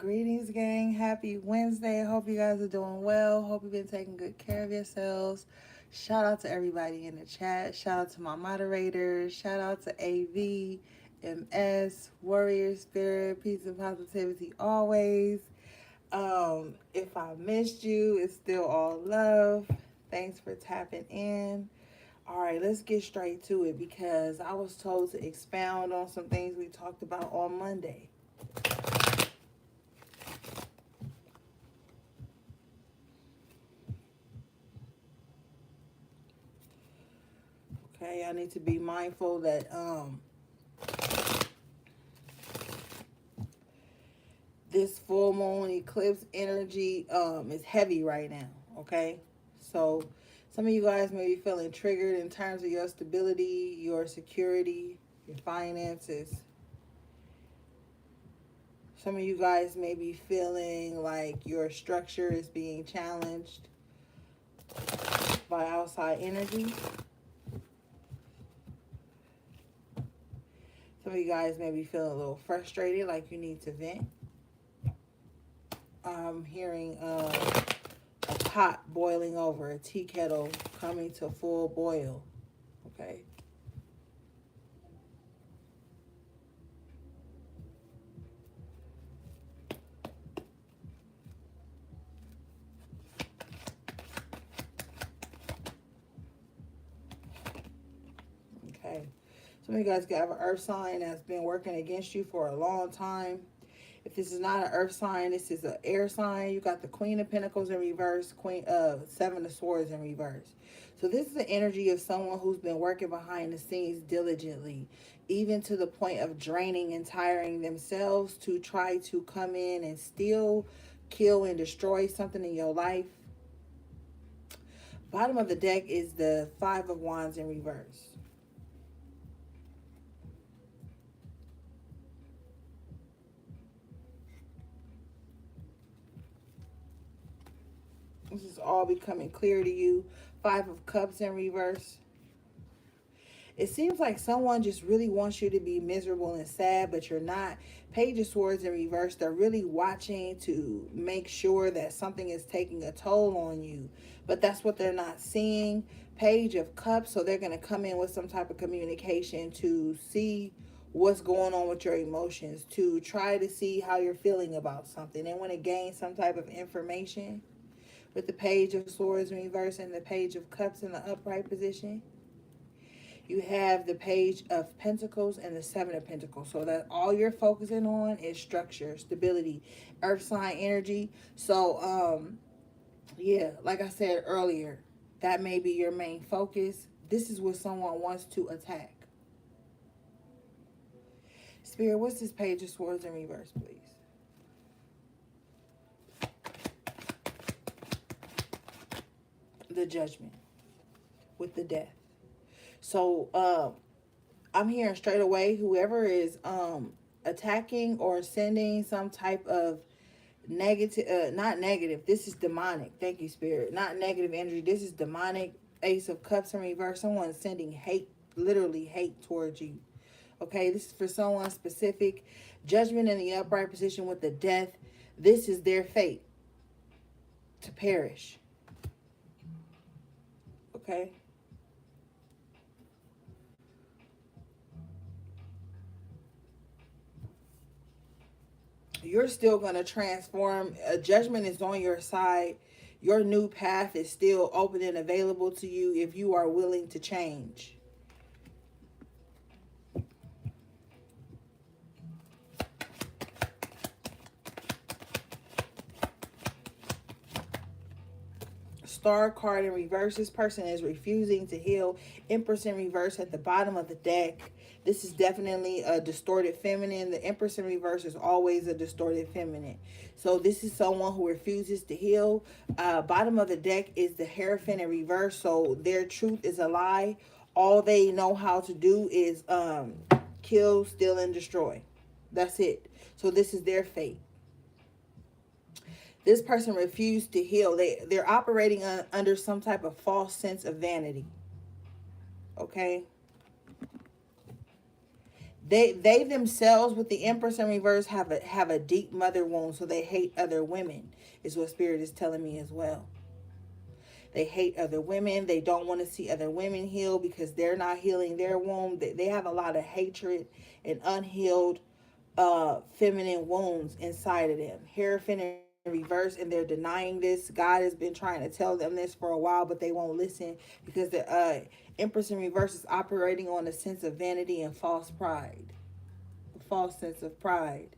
Greetings, gang. Happy Wednesday. Hope you guys are doing well. Hope you've been taking good care of yourselves. Shout out to everybody in the chat. Shout out to my moderators. Shout out to AV, MS, Warrior Spirit, Peace and Positivity always. If I missed you, it's still all love. Thanks for tapping in. All right, let's get straight to it because I was told to expound on some things we talked about on Monday. Okay, I need to be mindful that this full moon eclipse energy is heavy right now. Okay, so some of you guys may be feeling triggered in terms of your stability, your security, your finances. Some of you guys may be feeling like your structure is being challenged by outside energy. Some of you guys may be feeling a little frustrated, like you need to vent. I'm hearing a pot boiling over, a tea kettle coming to full boil. Okay. Okay. Some of you guys have an earth sign that's been working against you for a long time. If this is not an earth sign, this is an air sign. You got the Queen of Pentacles in reverse, Seven of Swords in reverse. So this is the energy of someone who's been working behind the scenes diligently, even to the point of draining and tiring themselves to try to come in and steal, kill, and destroy something in your life. Bottom of the deck is the Five of Wands in reverse. This is all becoming clear to you. Five of Cups in reverse. It seems like someone just really wants you to be miserable and sad, but you're not. Page of Swords in reverse. They're really watching to make sure that something is taking a toll on you, but that's what they're not seeing. Page of Cups. So they're going to come in with some type of communication to see what's going on with your emotions, to try to see how you're feeling about something. They want to gain some type of information. With the Page of Swords in reverse and the Page of Cups in the upright position, you have the Page of Pentacles and the Seven of Pentacles. So that all you're focusing on is structure, stability, earth sign energy. So, yeah, like I said earlier, that may be your main focus. This is what someone wants to attack. Spirit, what's this Page of Swords in reverse, please? The Judgment with the Death. So I'm hearing straight away whoever is attacking or sending some type of negative, not negative, this is demonic. Thank you, Spirit. Not negative energy. This is demonic. Ace of Cups in reverse. Someone sending hate, literally hate towards you. Okay, this is for someone specific. Judgment in the upright position with the Death. This is their fate, to perish. Okay. You're still going to transform. Judgment is on your side. Your new path is still open and available to you if you are willing to change. Star card in reverse. This person is refusing to heal. Empress in reverse at the bottom of the deck. This is definitely a distorted feminine. The Empress in reverse is always a distorted feminine. So this is someone who refuses to heal. Bottom of the deck is the Hierophant in reverse. So their truth is a lie. All they know how to do is kill, steal, and destroy. That's it. So this is their fate. This person refused to heal. They're operating under some type of false sense of vanity. Okay? They themselves with the Empress in reverse have a deep mother wound, so they hate other women, is what Spirit is telling me as well. They hate other women. They don't want to see other women heal because they're not healing their womb. They have a lot of hatred and unhealed feminine wounds inside of them. Hierophant in reverse, and they're denying this. God has been trying to tell them this for a while, but they won't listen because the Empress in reverse is operating on a sense of vanity and false pride. A false sense of pride.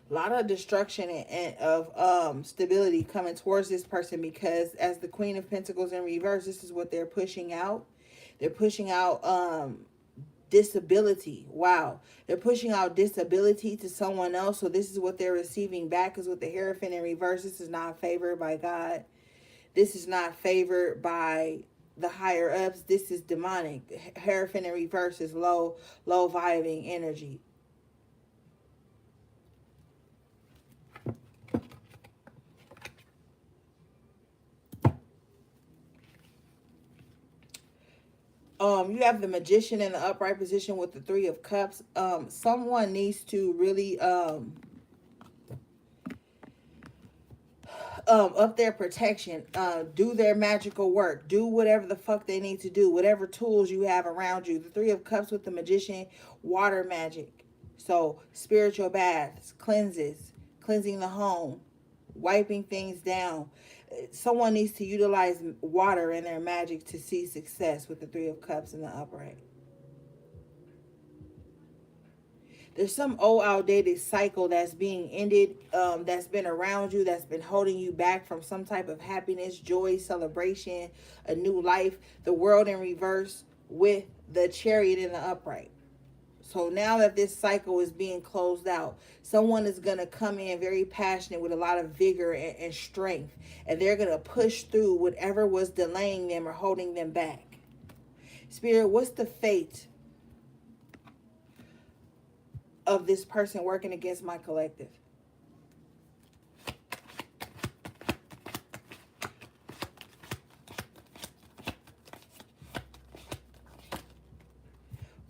A lot of destruction and of stability coming towards this person, because as the Queen of Pentacles in reverse, this is what they're pushing out. They're pushing out disability. Wow. They're pushing out disability to someone else, so this is what they're receiving back. Because with the Hierophant in reverse, this is not favored by God. This is not favored by the higher ups. This is demonic. Hierophant in reverse is low vibing energy. You have the Magician in the upright position with the Three of Cups. Someone needs to really up their protection, do their magical work, do whatever the fuck they need to do, whatever tools you have around you. The Three of Cups with the Magician, water magic. So spiritual baths, cleansing the home, wiping things down. Someone needs to utilize water in their magic to see success with the Three of Cups in the upright. There's some old outdated cycle that's being ended, that's been around you, that's been holding you back from some type of happiness, joy, celebration, a new life. The World in reverse with the Chariot in the upright. So now that this cycle is being closed out, someone is going to come in very passionate with a lot of vigor and strength. And they're going to push through whatever was delaying them or holding them back. Spirit, what's the fate of this person working against my collective?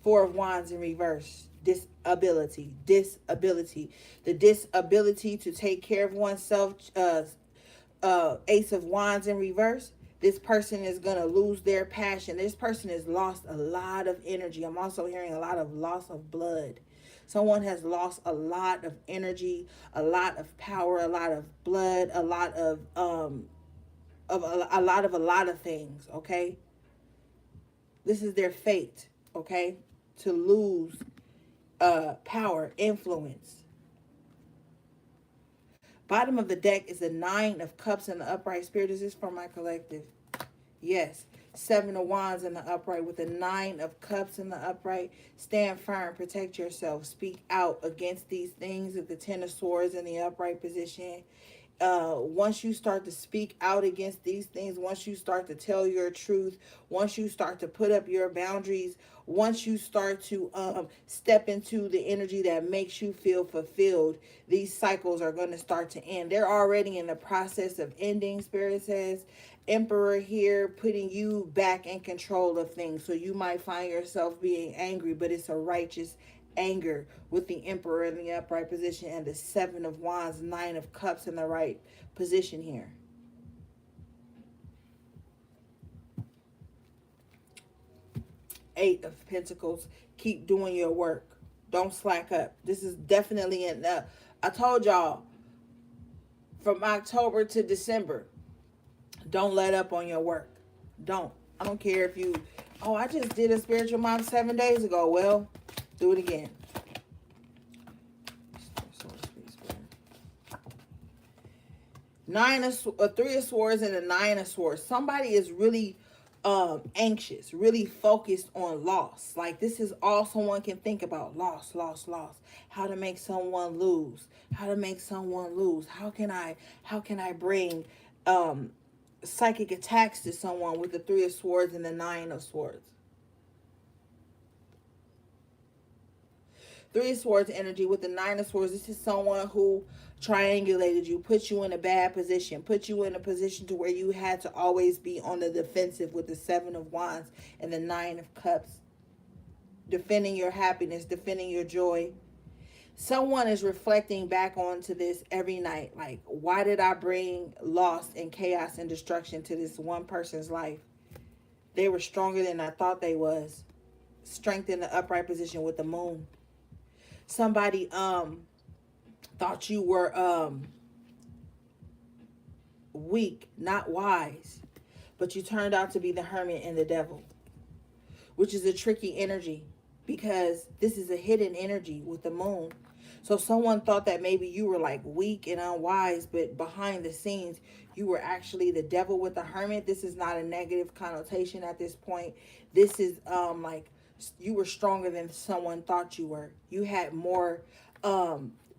Four of Wands in reverse. Disability. The disability to take care of oneself. Ace of Wands in reverse. This person is going to lose their passion. This person has lost a lot of energy. I'm also hearing a lot of loss of blood. Someone has lost a lot of energy, a lot of power, a lot of blood, a lot of a lot of things, okay? This is their fate, okay? To lose power, influence. Bottom of the deck is the Nine of Cups in the upright. Spirit, is this for my collective? Yes. Seven of Wands in the upright with the Nine of Cups in the upright. Stand firm. Protect yourself. Speak out against these things with the Ten of Swords in the upright position. Once you start to speak out against these things, once you start to tell your truth, once you start to put up your boundaries, once you start to step into the energy that makes you feel fulfilled, these cycles are going to start to end. They're already in the process of ending, Spirit says. Emperor here, putting you back in control of things. So you might find yourself being angry, but it's a righteous anger with the Emperor in the upright position and the Seven of Wands, Nine of Cups in the right position here. Eight of Pentacles. Keep doing your work. Don't slack up. This is definitely I told y'all, from October to December, don't let up on your work. Don't. I don't care if you, oh, I just did a spiritual mom 7 days ago. Well, do it again. Three of Swords and a Nine of Swords. Somebody is really anxious, really focused on loss. Like, this is all someone can think about. Loss. How to make someone lose. How can I bring psychic attacks to someone with the Three of Swords and the Nine of Swords? Three of Swords energy with the Nine of Swords. This is someone who triangulated you, put you in a bad position, put you in a position to where you had to always be on the defensive with the Seven of Wands and the Nine of Cups. Defending your happiness, defending your joy. Someone is reflecting back onto this every night. Like, why did I bring loss and chaos and destruction to this one person's life? They were stronger than I thought they was. Strength in the upright position with the moon. Somebody thought you were weak, not wise, but you turned out to be the Hermit and the Devil, which is a tricky energy because this is a hidden energy with the moon. So someone thought that maybe you were like weak and unwise, but behind the scenes, you were actually the devil with the Hermit. This is not a negative connotation at this point. This is like you were stronger than someone thought you were. You had more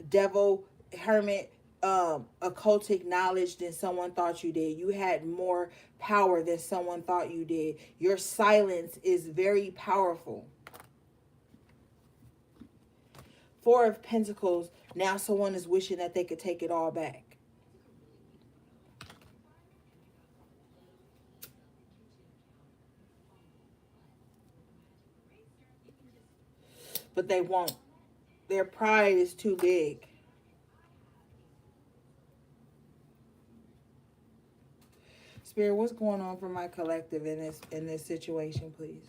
devil, Hermit, occultic knowledge than someone thought you did. You had more power than someone thought you did. Your silence is very powerful. Four of Pentacles. Now someone is wishing that they could take it all back. But they won't. Their pride is too big. Spirit, what's going on for my collective in this situation, please?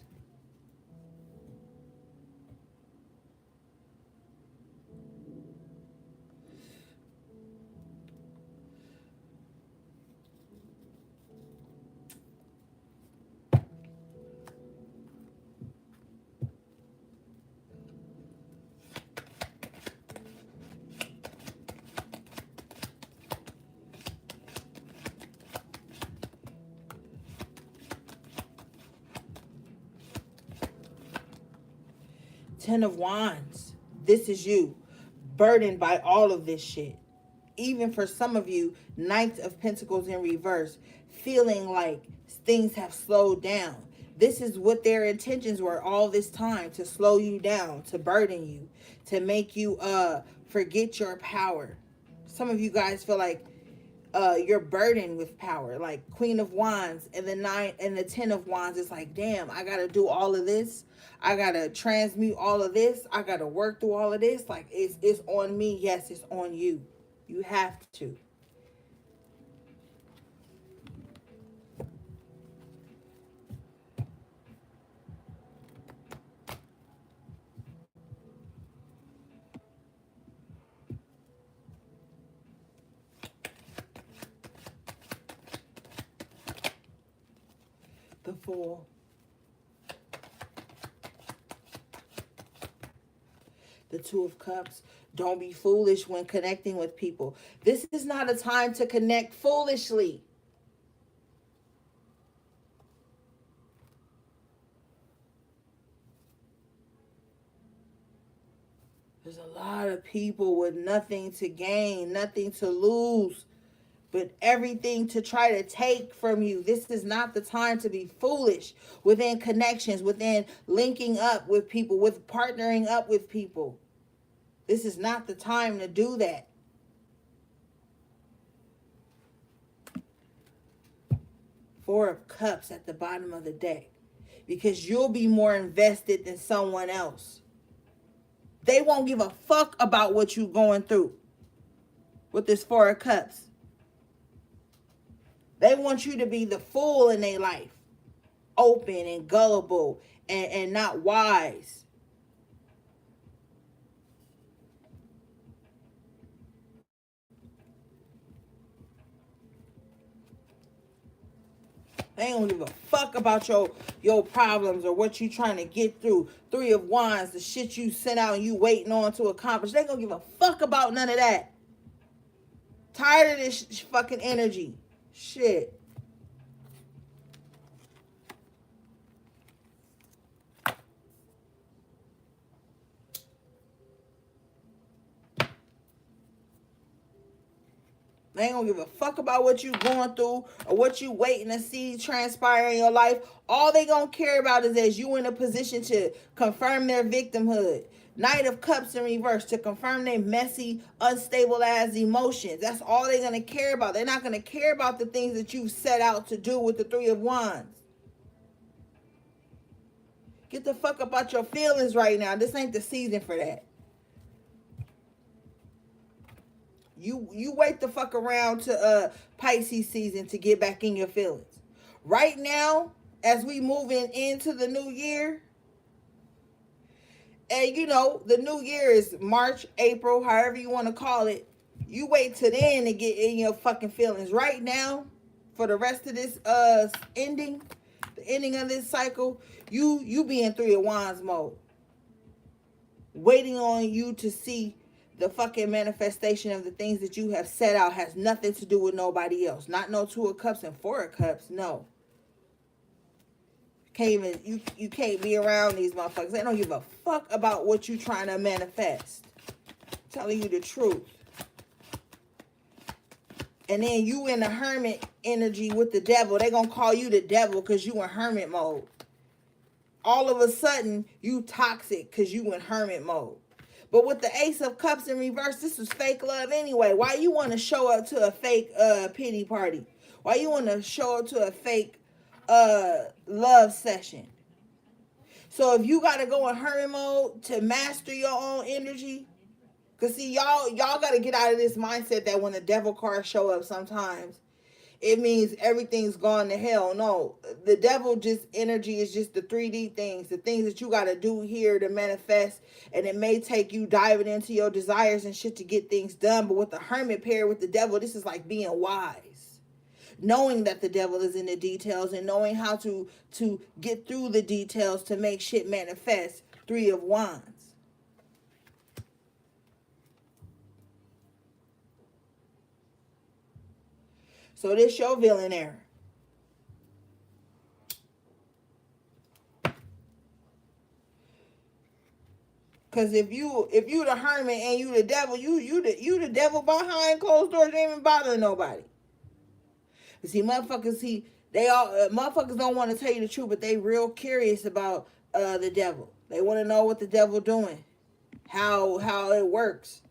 Ten of Wands. This is you, burdened by all of this shit. Even for some of you, Knight of Pentacles in reverse, feeling like things have slowed down. This is what their intentions were all this time, to slow you down, to burden you, to make you forget your power. Some of you guys feel like you're burdened with power, like Queen of Wands and the Nine and the Ten of Wands. It's like, damn, I gotta do all of this. I gotta transmute all of this. I gotta work through all of this. Like, it's on me. Yes, it's on you. You have to. The Fool. The Two of Cups. Don't be foolish when connecting with people. This is not a time to connect foolishly. There's a lot of people with nothing to gain, nothing to lose, but everything to try to take from you. This is not the time to be foolish within connections, within linking up with people, with partnering up with people. This is not the time to do that. Four of Cups at the bottom of the deck, because you'll be more invested than someone else. They won't give a fuck about what you're going through with this Four of Cups. They want you to be the fool in their life, open and gullible and not wise. They don't give a fuck about your problems or what you trying to get through. Three of Wands, the shit you sent out and you waiting on to accomplish. They gonna give a fuck about none of that. Tired of this fucking energy. Shit. They ain't gonna give a fuck about what you going through or what you waiting to see transpire in your life. All they gonna care about is as you in a position to confirm their victimhood. Knight of Cups in reverse, to confirm their messy, unstable ass emotions. That's all they're gonna care about. They're not gonna care about the things that you set out to do with the Three of Wands. Get the fuck up out your feelings right now. This ain't the season for that. You wait the fuck around to Pisces season to get back in your feelings. Right now, as we moving into the new year, and you know, the new year is March, April, however you want to call it. You wait till then to get in your fucking feelings. Right now, for the rest of this ending, the ending of this cycle, you be in Three of Wands mode. Waiting on you to see the fucking manifestation of the things that you have set out. Has nothing to do with nobody else. Not no Two of Cups and Four of Cups. No. Can't even you can't be around these motherfuckers. They don't give a fuck about what you trying to manifest. I'm telling you the truth. And then you in the hermit energy with the devil. They gonna call you the devil because you in hermit mode. All of a sudden, you toxic because you in hermit mode. But with the Ace of Cups in reverse, this was fake love anyway. Why you want to show up to a fake pity party? Why you want to show up to a fake love session? So if you got to go in hermit mode to master your own energy, because see, y'all got to get out of this mindset that when the devil cards show up sometimes, it means everything's gone to hell. No, the devil just energy is just the 3D things, the things that you got to do here to manifest. And it may take you diving into your desires and shit to get things done. But with the hermit pair with the devil, this is like being wise. Knowing that the devil is in the details and knowing how to get through the details to make shit manifest. Three of Wands. So this your villain era. Cause if you the hermit and you the devil, you the devil behind closed doors, you ain't even bothering nobody. But see, motherfuckers, they all motherfuckers don't want to tell you the truth, but they real curious about the devil. They want to know what the devil doing, how it works.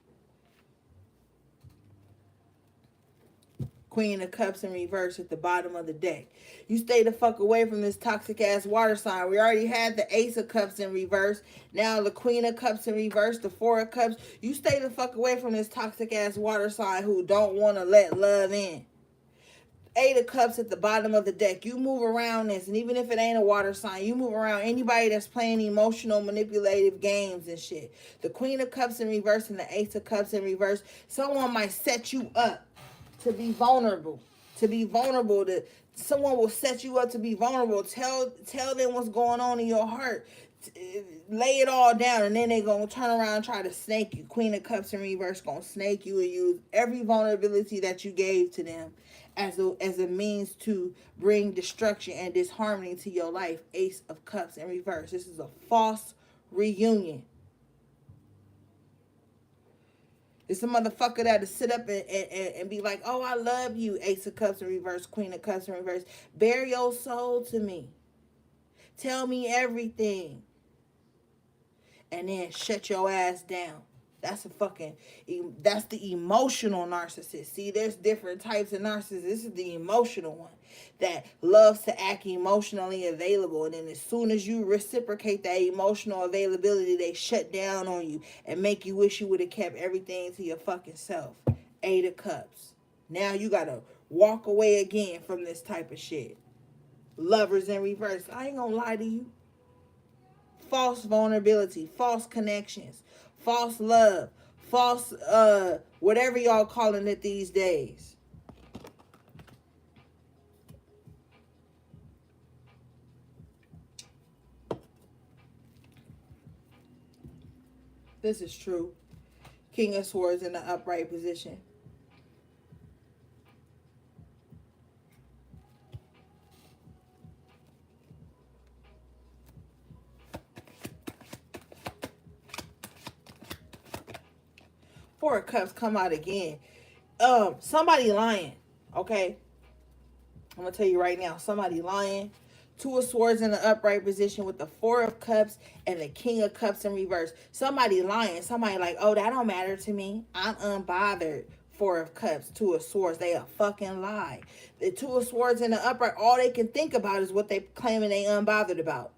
Queen of Cups in reverse at the bottom of the deck. You stay the fuck away from this toxic ass water sign. We already had the Ace of Cups in reverse. Now the Queen of Cups in reverse, the Four of Cups. You stay the fuck away from this toxic ass water sign who don't want to let love in. Eight of Cups at the bottom of the deck. You move around this, and even if it ain't a water sign, you move around anybody that's playing emotional, manipulative games and shit. The Queen of Cups in reverse and the Ace of Cups in reverse. Someone might set you up to be vulnerable. Someone will set you up to be vulnerable. Tell them what's going on in your heart. Lay it all down, and then they gonna turn around and try to snake you. Queen of Cups in reverse gonna snake you and use every vulnerability that you gave to them as a means to bring destruction and disharmony to your life. Ace of Cups in reverse. This is a false reunion. It's a motherfucker that'll sit up and be like, oh, I love you, Ace of Cups in reverse, Queen of Cups in reverse. Bare your soul to me. Tell me everything. And then shut your ass down. That's the emotional narcissist. See, there's different types of narcissists. This is the emotional one that loves to act emotionally available. And then as soon as you reciprocate that emotional availability, they shut down on you and make you wish you would have kept everything to your fucking self. Eight of Cups. Now you got to walk away again from this type of shit. Lovers in reverse. I ain't gonna lie to you. False vulnerability, false connections, false love, false whatever y'all calling it these days. This is true. King of Swords in the upright position. Four of Cups come out again. Somebody lying, okay? I'm gonna tell you right now, somebody lying. Two of Swords in the upright position with the Four of Cups and the King of Cups in reverse. Somebody lying. Somebody like, oh, that don't matter to me. I'm unbothered. Four of Cups, Two of Swords. They a fucking lie. The Two of Swords in the upright, all they can think about is what they claiming they unbothered about.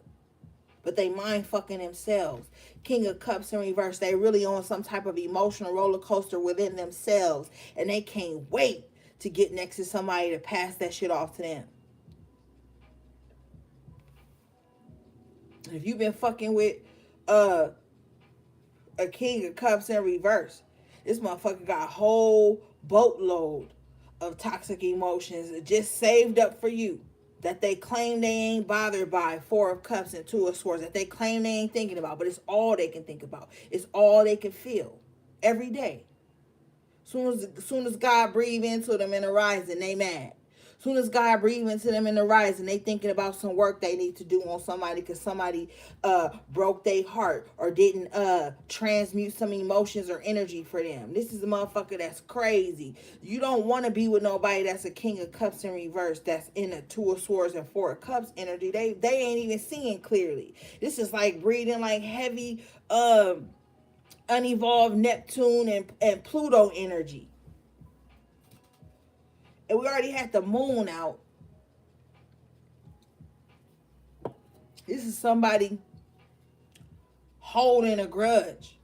But they mind fucking themselves. King of Cups in reverse. They really on some type of emotional roller coaster within themselves. And they can't wait to get next to somebody to pass that shit off to them. If you've been fucking with a King of Cups in reverse, this motherfucker got a whole boatload of toxic emotions just saved up for you that they claim they ain't bothered by. Four of Cups and Two of Swords that they claim they ain't thinking about, but it's all they can think about. It's all they can feel every day. Soon as God breathe into them in the rising, they mad. Soon as God breathe into them in the rising, they thinking about some work they need to do on somebody because somebody broke their heart or didn't transmute some emotions or energy for them. This is a motherfucker that's crazy. You don't want to be with nobody that's a King of Cups in reverse, that's in a Two of Swords and Four of Cups energy. They ain't even seeing clearly. This is like breathing like heavy unevolved Neptune and Pluto energy. And we already had the moon out. This is somebody holding a grudge.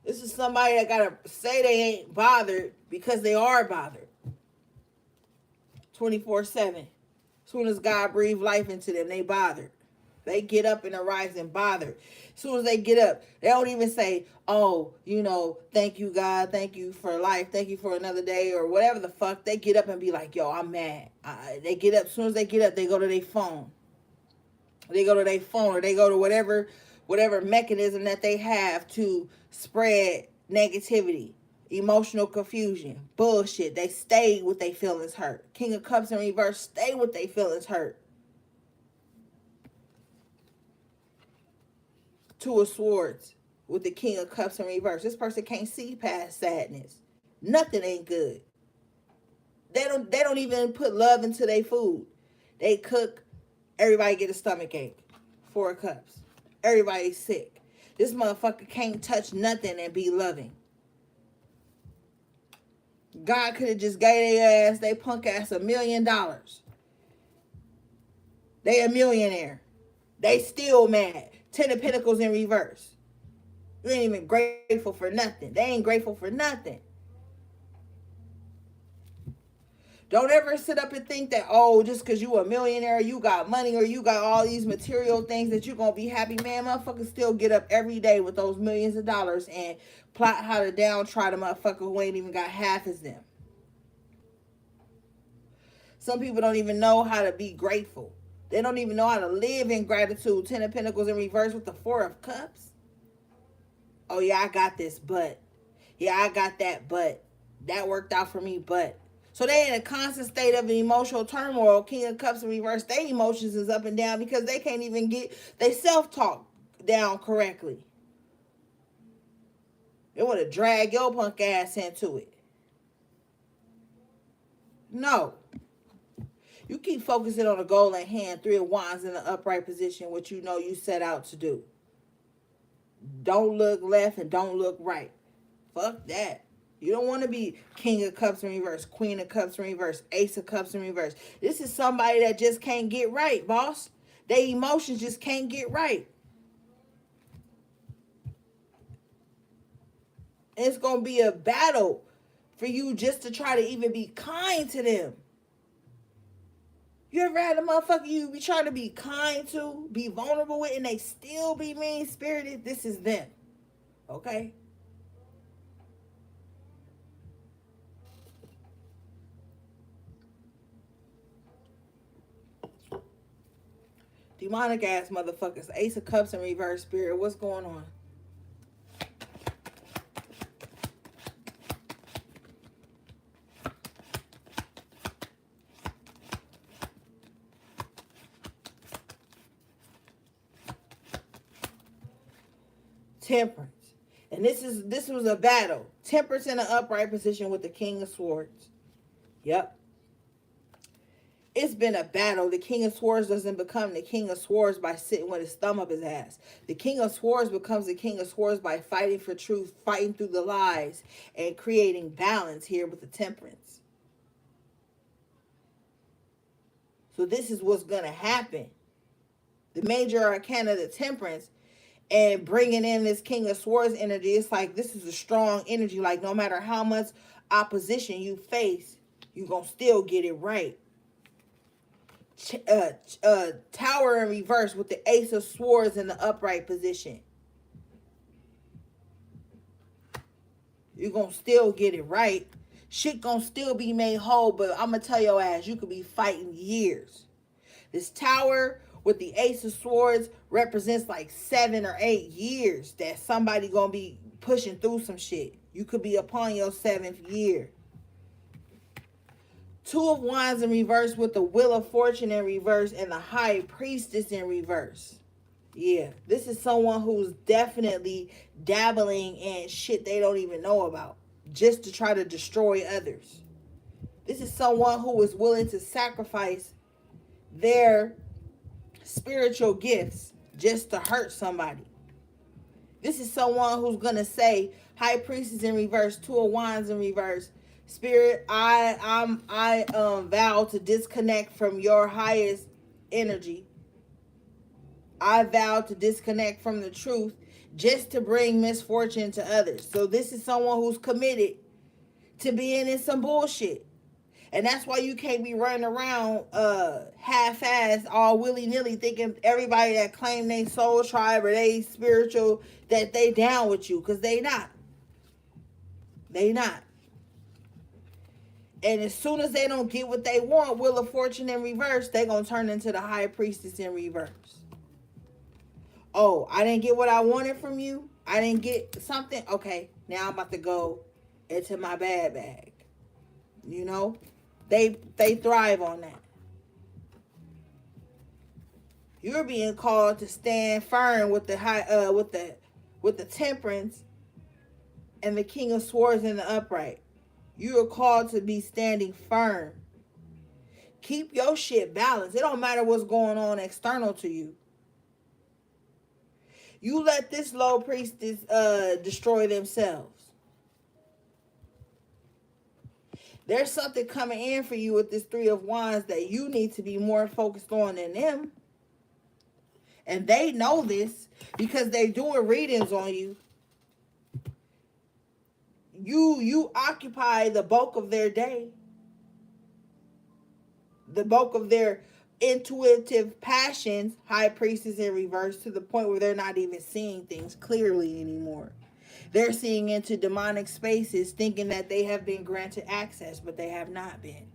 This is somebody that gotta say they ain't bothered because they are bothered. 24/7. As soon as God breathed life into them, they bothered. They get up in the rising bothered. As soon as they get up, they don't even say, oh, thank you, God. Thank you for life. Thank you for another day or whatever the fuck. They get up and be like, yo, I'm mad. They get up. As soon as they get up, they go to their phone. They go to their phone or they go to whatever mechanism that they have to spread negativity, emotional confusion, bullshit. They stay with their feelings hurt. King of Cups in reverse, stay with their feelings hurt. Two of Swords with the King of Cups in reverse. This person can't see past sadness. Nothing ain't good. They don't even put love into their food. They cook, everybody get a stomach ache. Four of Cups. Everybody's sick. This motherfucker can't touch nothing and be loving. God could have just gave they punk ass $1 million. They a millionaire. They still mad. 10 of Pentacles in reverse. You ain't even grateful for nothing. They ain't grateful for nothing. Don't ever sit up and think that, oh, just because you a millionaire, you got money, or you got all these material things that you're going to be happy. Man, motherfuckers still get up every day with those millions of dollars and plot how to downtrodden a motherfucker who ain't even got half as them. Some people don't even know how to be grateful. They don't even know how to live in gratitude. 10 of Pentacles in reverse with the Four of Cups. Oh, yeah, I got this, but. Yeah, I got that, but. That worked out for me, but. So they in a constant state of emotional turmoil. King of Cups in reverse. Their emotions is up and down because they can't even get their self-talk down correctly. They want to drag your punk ass into it. No. You keep focusing on the goal at hand. Three of Wands in the upright position, what you know you set out to do. Don't look left and don't look right. Fuck that. You don't want to be King of Cups in reverse, Queen of Cups in reverse, Ace of Cups in reverse. This is somebody that just can't get right, boss. Their emotions just can't get right. And it's going to be a battle for you just to try to even be kind to them. You ever had a motherfucker you be trying to be kind to, be vulnerable with, and they still be mean-spirited? This is them. Okay? Demonic ass motherfuckers. Ace of Cups in reverse, Spirit. What's going on? Temperance. And this was a battle. Temperance in an upright position with the King of Swords. Yep. It's been a battle. The King of Swords doesn't become the King of Swords by sitting with his thumb up his ass. The King of Swords becomes the King of Swords by fighting for truth, fighting through the lies, and creating balance here with the Temperance. So this is what's going to happen. The major arcana, the Temperance, and bringing in this King of Swords energy, it's like this is a strong energy. Like no matter how much opposition you face, you're going to still get it right. Tower in reverse with the Ace of Swords in the upright position. You're going to still get it right. Shit going to still be made whole, but I'm going to tell your ass, you could be fighting years. This Tower with the Ace of Swords represents like 7 or 8 years that somebody going to be pushing through some shit. You could be upon your 7th year. Two of Wands in reverse with the Wheel of Fortune in reverse and the High Priestess in reverse. Yeah, this is someone who's definitely dabbling in shit they don't even know about just to try to destroy others. This is someone who is willing to sacrifice their spiritual gifts just to hurt somebody. This is someone who's going to say, High Priestess in reverse, Two of Wands in reverse, Spirit, I vow to disconnect from your highest energy. I vow to disconnect from the truth just to bring misfortune to others. So this is someone who's committed to being in some bullshit. And that's why you can't be running around half-assed, all willy-nilly, thinking everybody that claim they soul tribe or they spiritual, that they down with you. Because they not. They not. And as soon as they don't get what they want, Wheel of Fortune in reverse, they're going to turn into the High Priestess in reverse. Oh, I didn't get what I wanted from you? I didn't get something? Okay, now I'm about to go into my bad bag. You know? They thrive on that. You're being called to stand firm with the with the Temperance and the King of Swords in the upright. You are called to be standing firm. Keep your shit balanced. It don't matter what's going on external to you. You let this low priestess destroy themselves. There's something coming in for you with this Three of Wands that you need to be more focused on than them. And they know this because they're doing readings on you. You occupy the bulk of their day. The bulk of their intuitive passions, High Priestess in reverse, to the point where they're not even seeing things clearly anymore. They're seeing into demonic spaces thinking that they have been granted access, but they have not been.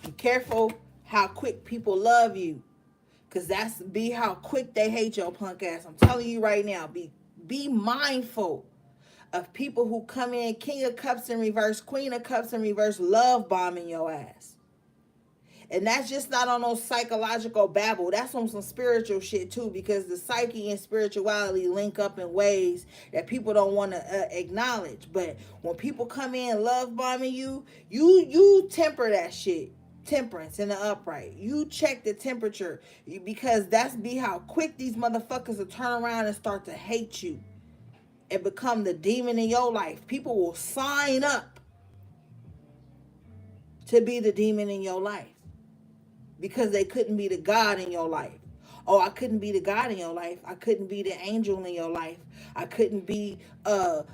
Be careful how quick people love you. Because that's be how quick they hate your punk ass. I'm telling you right now. Be mindful of people who come in, King of Cups in reverse, Queen of Cups in reverse, love bombing your ass. And that's just not on no psychological babble. That's on some spiritual shit too, because the psyche and spirituality link up in ways that people don't want to acknowledge. But when people come in love bombing you, you temper that shit. Temperance in the upright. You check the temperature, because that's be how quick these motherfuckers will turn around and start to hate you and become the demon in your life. People will sign up to be the demon in your life because they couldn't be the God in your life. Oh, I couldn't be the God in your life. I couldn't be the angel in your life. I couldn't be the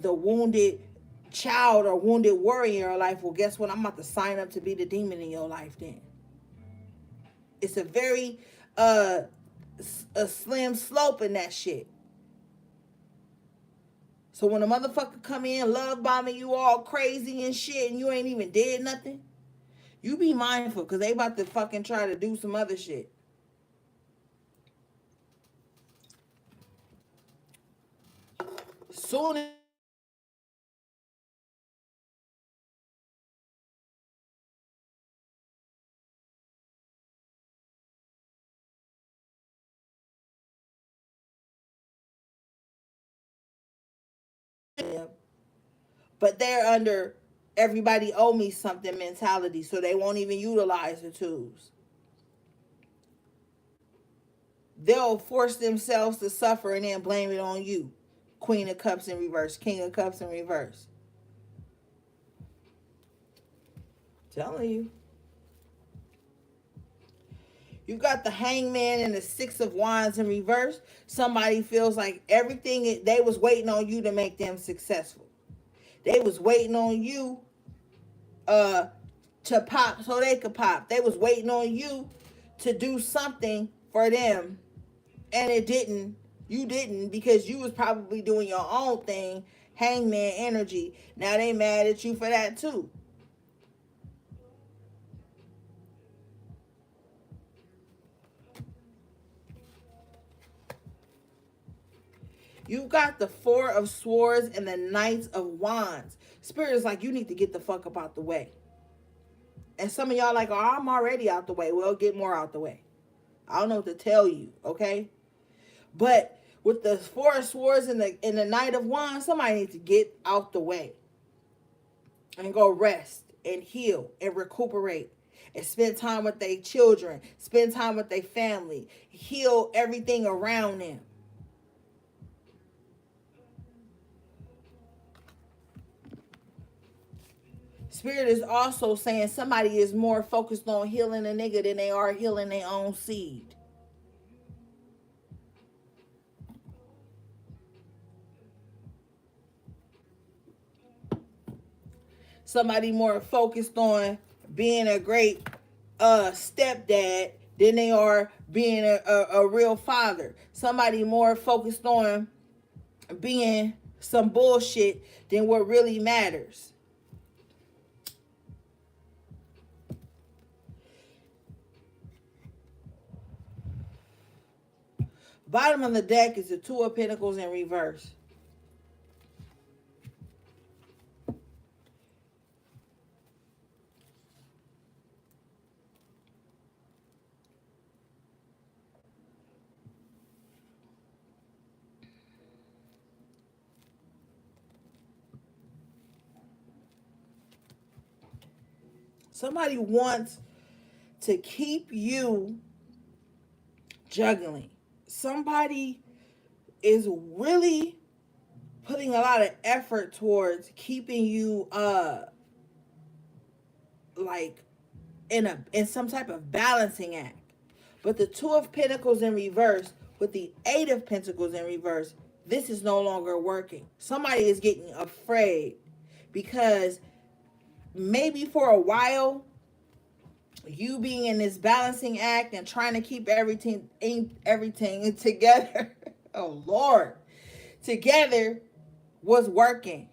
wounded child or wounded warrior in your life. Well, guess what? I'm about to sign up to be the demon in your life then. It's a very a slim slope in that shit. So when a motherfucker come in love bombing you all crazy and shit and you ain't even did nothing, you be mindful, because they about to fucking try to do some other shit. Soon them, but they're under everybody owe me something mentality, so they won't even utilize the tools. They'll force themselves to suffer and then blame it on you. Queen of Cups in reverse, King of Cups in reverse. Telling you. You got the Hangman and the Six of Wands in reverse. Somebody feels like everything, they was waiting on you to make them successful. They was waiting on you to pop so they could pop. They was waiting on you to do something for them, and it didn't. You didn't, because you was probably doing your own thing. Hangman energy. Now they mad at you for that too. You got the Four of Swords and the Knight of Wands. Spirit is like, you need to get the fuck up out the way. And some of y'all like, oh, I'm already out the way. Well, get more out the way. I don't know what to tell you, okay? But with the Four of Swords and the Knight of Wands, somebody needs to get out the way and go rest and heal and recuperate and spend time with their children, spend time with their family, heal everything around them. Spirit is also saying somebody is more focused on healing a nigga than they are healing their own seed. Somebody more focused on being a great stepdad than they are being a real father. Somebody more focused on being some bullshit than what really matters. Bottom of the deck is the Two of Pentacles in reverse. Somebody wants to keep you juggling. Somebody is really putting a lot of effort towards keeping you like in some type of balancing act. But the Two of Pentacles in reverse with the Eight of Pentacles in reverse, this is no longer working. Somebody is getting afraid because maybe for a while, you being in this balancing act and trying to keep everything together, oh Lord, together was working.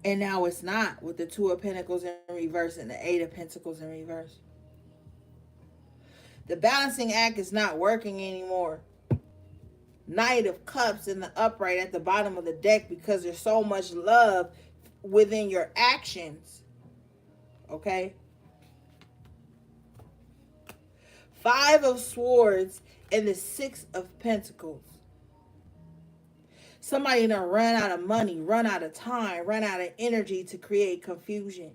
And now it's not, with the Two of Pentacles in reverse and the Eight of Pentacles in reverse. The balancing act is not working anymore. Knight of Cups in the upright at the bottom of the deck, because there's so much love within your actions. Okay? Five of Swords and the Six of Pentacles. Somebody done run out of money, run out of time, run out of energy to create confusion.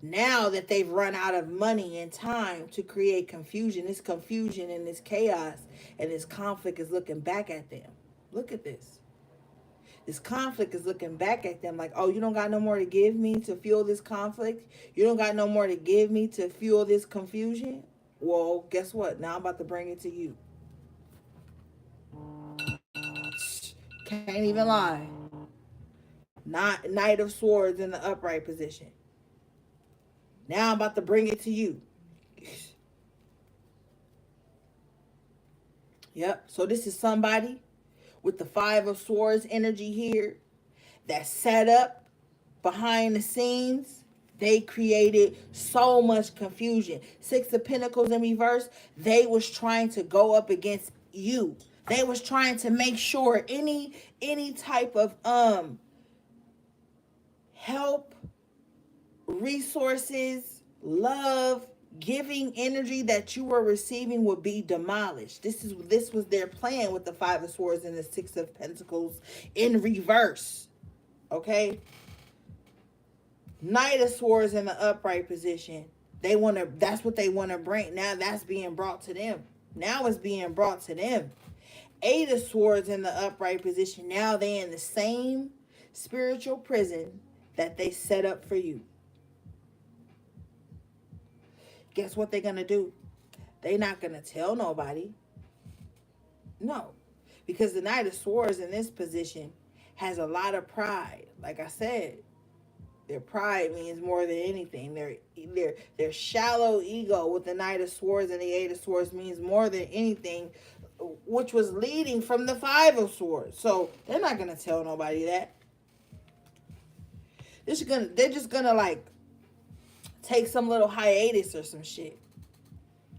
Now that they've run out of money and time to create confusion, this confusion and this chaos and this conflict is looking back at them. Look at this. This conflict is looking back at them like, oh, you don't got no more to give me to fuel this conflict? You don't got no more to give me to fuel this confusion? Well, guess what? Now I'm about to bring it to you. Can't even lie. Not Knight of Swords in the upright position. Now I'm about to bring it to you. Yep. So this is somebody with the Five of Swords energy here that set up behind the scenes. They created so much confusion. Six of Pentacles in reverse. They was trying to go up against you. They was trying to make sure any type of help, resources, love, giving energy that you were receiving would be demolished. This was their plan with the Five of Swords and the Six of Pentacles in reverse. Okay? Knight of Swords in the upright position. That's what they want to bring. Now that's being brought to them. Now it's being brought to them. Eight of Swords in the upright position. Now they in the same spiritual prison that they set up for you. Guess what they're going to do? They're not going to tell nobody. No. Because the Knight of Swords in this position has a lot of pride. Like I said, their pride means more than anything. Their shallow ego with the Knight of Swords and the Eight of Swords means more than anything, which was leading from the Five of Swords. So they're not gonna tell nobody that. They're just gonna like take some little hiatus or some shit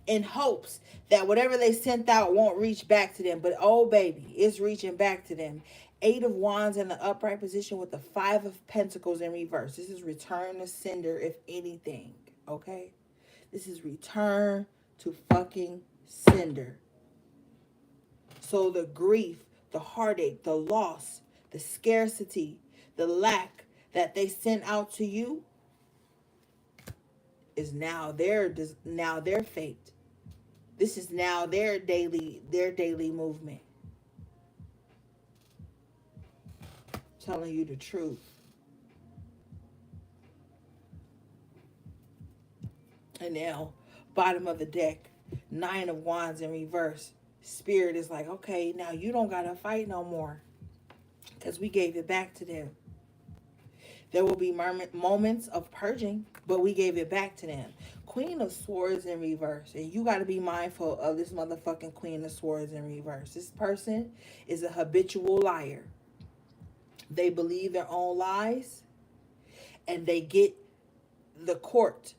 in hopes that whatever they sent out won't reach back to them. But oh baby, it's reaching back to them. Eight of Wands in the upright position with the Five of Pentacles in reverse. This is return to sender, if anything. Okay? This is return to fucking sender. So the grief, the heartache, the loss, the scarcity, the lack that they sent out to you is now their fate. This is now their daily movement. Telling you the truth. And now, bottom of the deck, Nine of Wands in reverse. Spirit is like, okay, now you don't gotta fight no more, because we gave it back to them. There will be moments of purging, but we gave it back to them. Queen of Swords in reverse. And you got to be mindful of this motherfucking Queen of Swords in reverse. This person is a habitual liar. They believe their own lies, and they get the court.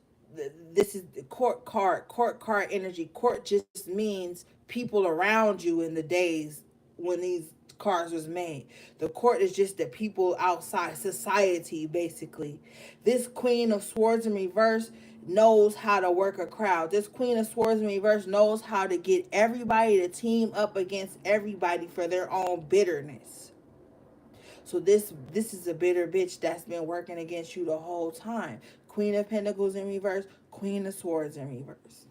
This is the court card energy. Court just means people around you in the days when these cards was made. The court is just the people outside society, basically. This Queen of Swords in reverse knows how to work a crowd. This Queen of Swords in reverse knows how to get everybody to team up against everybody for their own bitterness. So this is a bitter bitch that's been working against you the whole time. Queen of Pentacles in reverse, Queen of Swords in reverse.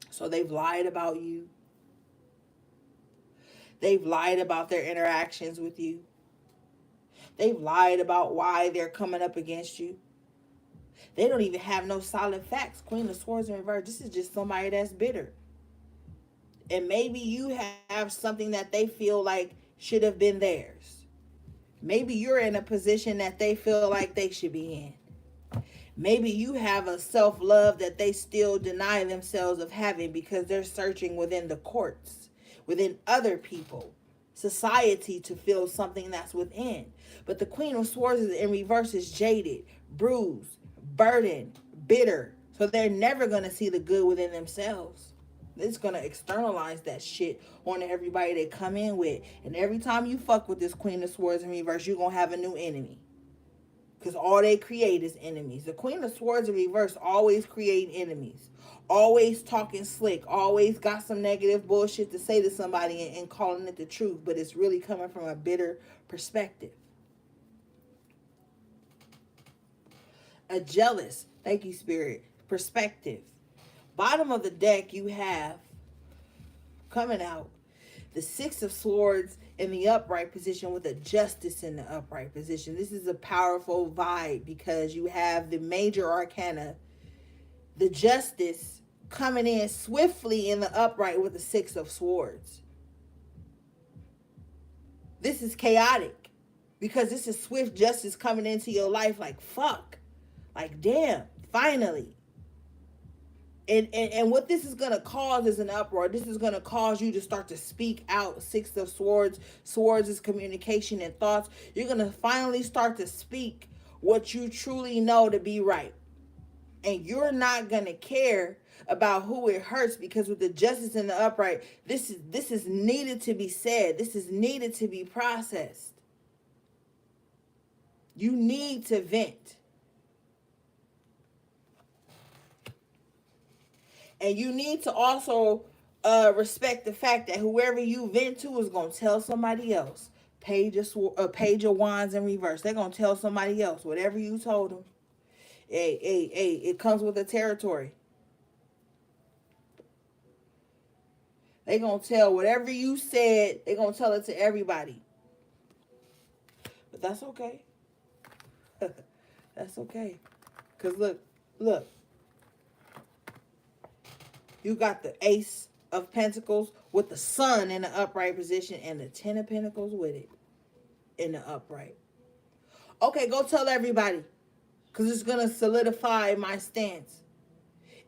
So they've lied about you. They've lied about their interactions with you. They've lied about why they're coming up against you. They don't even have no solid facts. Queen of Swords in reverse. This is just somebody that's bitter. And maybe you have something that they feel like should have been theirs. Maybe you're in a position that they feel like they should be in. Maybe you have a self-love that they still deny themselves of having because they're searching within the courts, within other people, society, to feel something that's within. But the Queen of Swords in reverse is jaded, bruised, burdened, bitter. So they're never going to see the good within themselves. It's going to externalize that shit on everybody they come in with. And every time you fuck with this Queen of Swords in reverse, you're going to have a new enemy. Because all they create is enemies. The Queen of Swords in reverse always create enemies. Always talking slick. Always got some negative bullshit to say to somebody and calling it the truth. But it's really coming from a bitter perspective. A jealous, thank you, Spirit, perspective. Bottom of the deck, you have coming out the Six of Swords in the upright position with a Justice in the upright position. This is a powerful vibe because you have the major arcana, the Justice, coming in swiftly in the upright with the Six of Swords. This is chaotic because this is swift justice coming into your life like fuck. Like damn, finally. And what this is going to cause is an uproar. This is going to cause you to start to speak out. Six of Swords. Swords is communication and thoughts. You're going to finally start to speak what you truly know to be right. And you're not going to care about who it hurts, because with the Justice in the upright, this is needed to be said. This is needed to be processed. You need to vent. And you need to also respect the fact that whoever you vent to is going to tell somebody else. Page of Wands in reverse. They're gonna tell somebody else whatever you told them. Hey, it comes with the territory. They gonna tell whatever you said. They gonna tell it to everybody. But that's okay. That's okay. Cause look. You got the Ace of Pentacles with the Sun in the upright position and the Ten of Pentacles with it in the upright. Okay, go tell everybody. Because it's going to solidify my stance.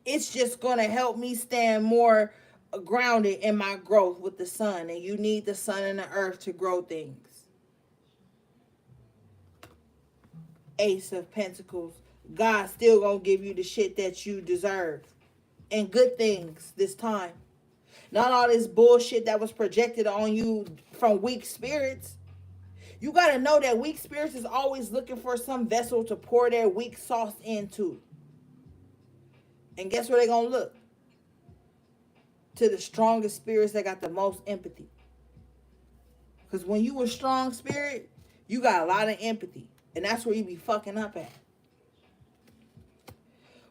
It's just going to help me stand more grounded in my growth with the Sun. And you need the Sun and the Earth to grow things. Ace of Pentacles. God still going to give you the shit that you deserve. And good things this time. Not all this bullshit that was projected on you from weak spirits. You got to know that weak spirits is always looking for some vessel to pour their weak sauce into. And guess where they're going to look? To the strongest spirits that got the most empathy. Because when you a strong spirit, you got a lot of empathy. And that's where you be fucking up at.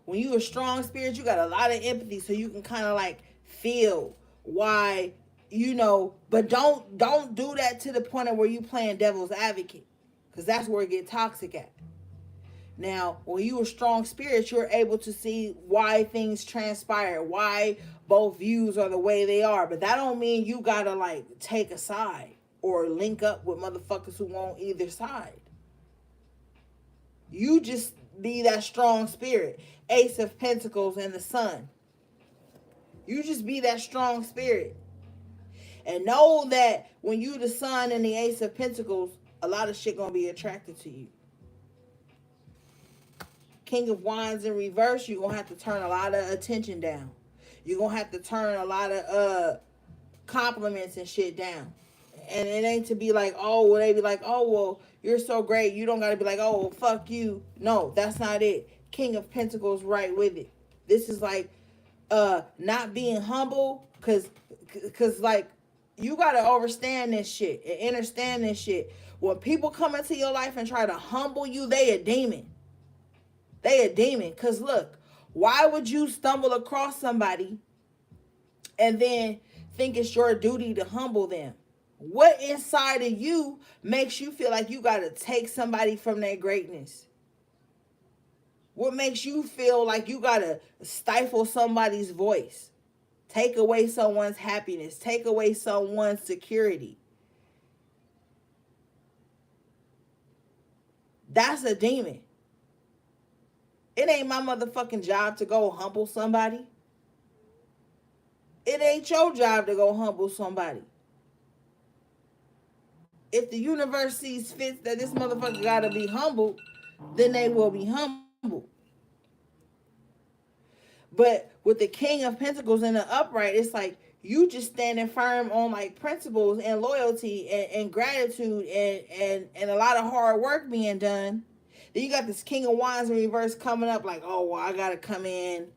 When you a strong spirit, you got a lot of empathy, so you can kind of like feel why, but don't do that to the point of where you playing devil's advocate, because that's where it get toxic at. Now, when you a strong spirit, you're able to see why things transpire, why both views are the way they are, but that don't mean you gotta like take a side or link up with motherfuckers who want either side. You just be that strong spirit. Ace of Pentacles and the Sun. You just be that strong spirit. And know that when you the Sun and the Ace of Pentacles, a lot of shit gonna be attracted to you. King of Wands in reverse, you're gonna have to turn a lot of attention down. You're gonna have to turn a lot of compliments and shit down. And it ain't to be like, oh, well, they be like, oh, well, you're so great. You don't got to be like, oh, well, fuck you. No, that's not it. King of Pentacles right with it. This is like not being humble, because like, you got to understand this shit and understand this shit. When people come into your life and try to humble you, they a demon. They a demon. Because look, why would you stumble across somebody and then think it's your duty to humble them? What inside of you makes you feel like you got to take somebody from their greatness? What makes you feel like you got to stifle somebody's voice? Take away someone's happiness. Take away someone's security. That's a demon. It ain't my motherfucking job to go humble somebody. It ain't your job to go humble somebody. If the universe sees fit that this motherfucker gotta be humbled, then they will be humbled. But with the King of Pentacles in the upright, it's like you just standing firm on like principles and loyalty and gratitude and a lot of hard work being done. Then you got this King of Wands in reverse coming up like, oh, well, I gotta come in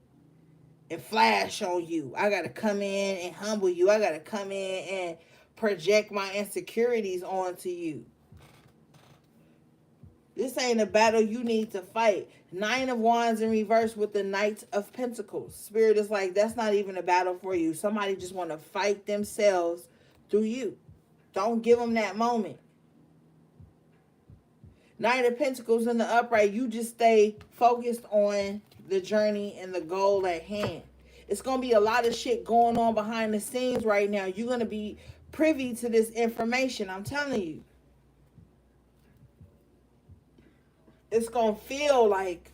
and flash on you. I gotta come in and humble you. I gotta come in and project my insecurities onto you. This ain't a battle you need to fight. Nine of Wands in reverse with the Knight of Pentacles. Spirit is like, that's not even a battle for you. Somebody just want to fight themselves through you. Don't give them that moment. Knight of Pentacles in the upright, you just stay focused on the journey and the goal at hand. It's going to be a lot of shit going on behind the scenes right now. You're going to be privy to this information, I'm telling you. It's going to feel like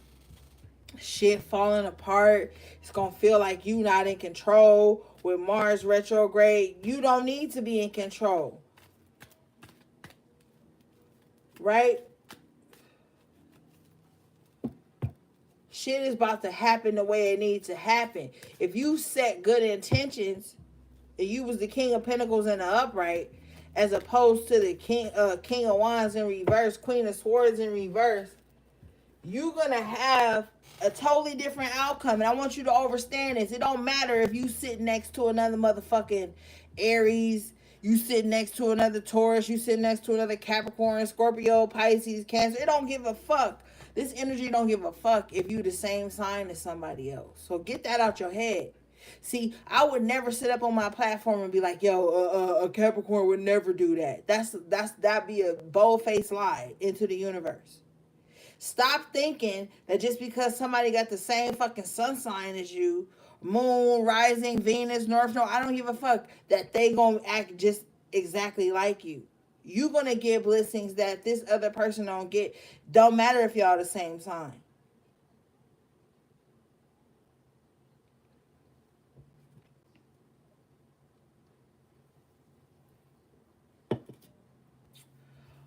shit falling apart. It's going to feel like you not in control. With Mars retrograde, you don't need to be in control. Right? Shit is about to happen the way it needs to happen. If you set good intentions, if you was the King of Pentacles in the upright, as opposed to the King of Wands in reverse, Queen of Swords in reverse, you're going to have a totally different outcome. And I want you to understand this. It don't matter if you sit next to another motherfucking Aries. You sit next to another Taurus, you sit next to another Capricorn, Scorpio, Pisces, Cancer. It don't give a fuck. This energy don't give a fuck if you the same sign as somebody else. So get that out your head. See, I would never sit up on my platform and be like, "Yo, a Capricorn would never do that." That'd be a bold faced lie into the universe. Stop thinking that just because somebody got the same fucking sun sign as you, moon, rising, Venus, North Node, I don't give a fuck, that they gonna act just exactly like you. You gonna get blessings that this other person don't get. Don't matter if y'all the same sign.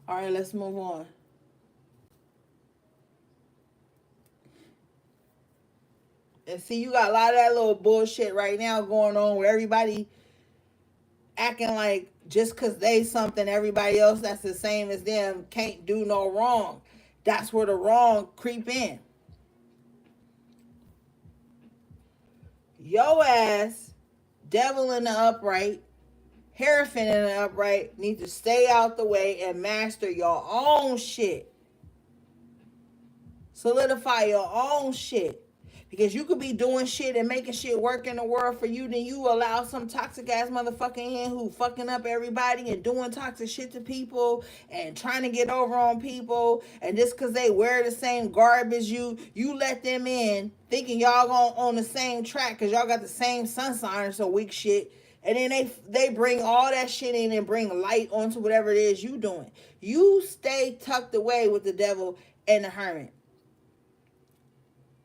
All right, let's move on. And see, you got a lot of that little bullshit right now going on where everybody acting like just because they something, everybody else that's the same as them can't do no wrong. That's where the wrong creep in. Yo ass, devil in the upright, Hierophant in the upright, need to stay out the way and master your own shit. Solidify your own shit. Because you could be doing shit and making shit work in the world for you, then you allow some toxic ass motherfucker in who fucking up everybody and doing toxic shit to people and trying to get over on people. And just because they wear the same garb as you let them in thinking y'all on the same track because y'all got the same sun sign or some weak shit. And then they bring all that shit in and bring light onto whatever it is you doing. You stay tucked away with the devil and the hermit.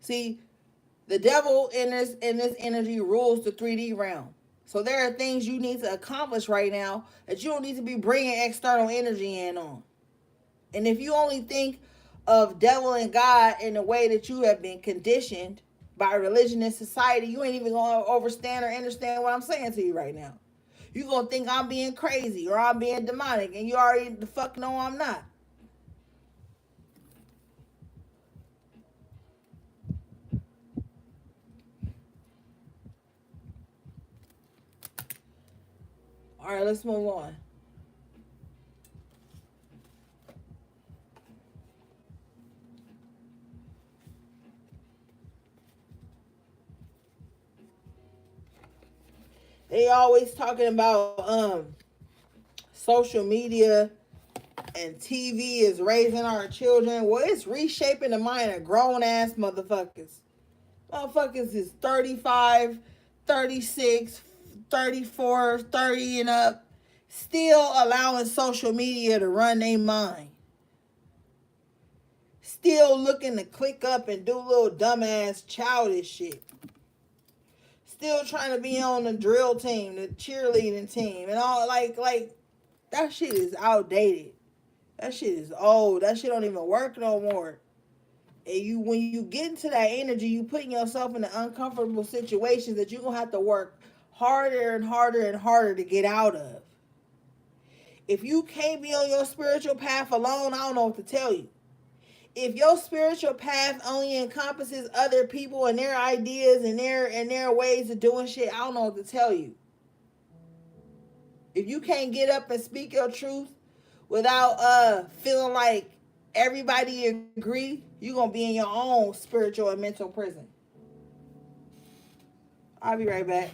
See, the devil in this energy rules the 3D realm. So there are things you need to accomplish right now that you don't need to be bringing external energy in on. And if you only think of devil and God in the way that you have been conditioned by religion and society, you ain't even going to understand or understand what I'm saying to you right now. You going to think I'm being crazy or I'm being demonic, and you already the fuck know I'm not. All right, let's move on. They always talking about social media and TV is raising our children. Well, it's reshaping the mind of grown ass motherfuckers. Motherfuckers is 35, 36, 34, 30 and up, still allowing social media to run their mind. Still looking to click up and do little dumbass childish shit. Still trying to be on the drill team, the cheerleading team, and all like that shit is outdated. That shit is old. That shit don't even work no more. And you, when you get into that energy, you putting yourself in uncomfortable situations that you're gonna have to work harder and harder and harder to get out of. If you can't be on your spiritual path alone, I don't know what to tell you. If your spiritual path only encompasses other people and their ideas and their ways of doing shit, I don't know what to tell you. If you can't get up and speak your truth without feeling like everybody agree, you're gonna be in your own spiritual and mental prison. I'll be right back.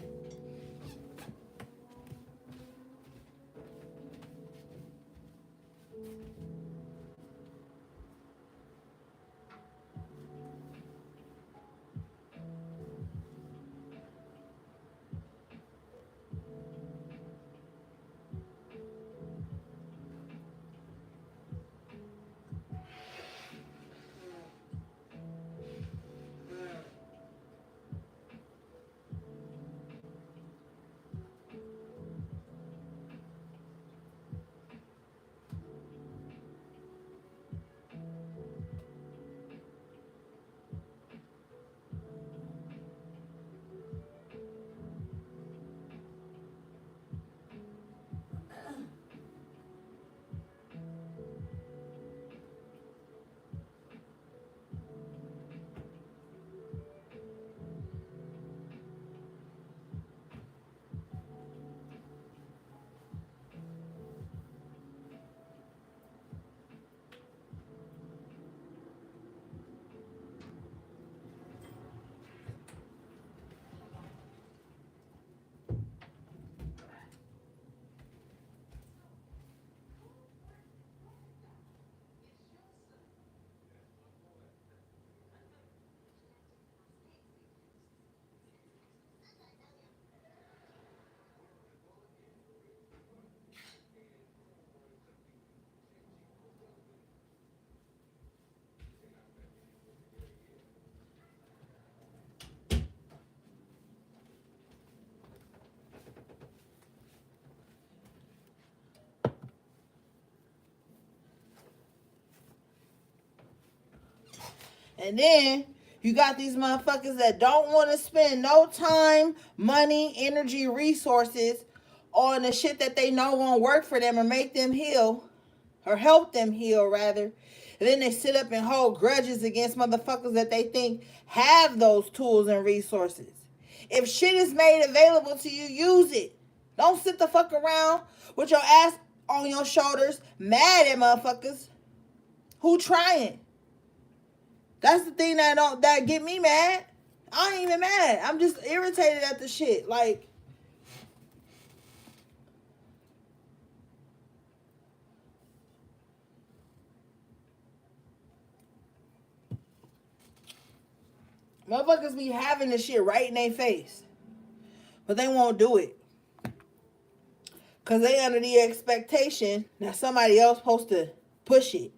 And then you got these motherfuckers that don't want to spend no time, money, energy, resources on the shit that they know won't work for them or make them heal, or help them heal rather. And then they sit up and hold grudges against motherfuckers that they think have those tools and resources. If shit is made available to you, use it. Don't sit the fuck around with your ass on your shoulders, mad at motherfuckers who trying. That's the thing that get me mad. I ain't even mad. I'm just irritated at the shit. Like, motherfuckers be having this shit right in their face, but they won't do it because they under the expectation that somebody else supposed to push it.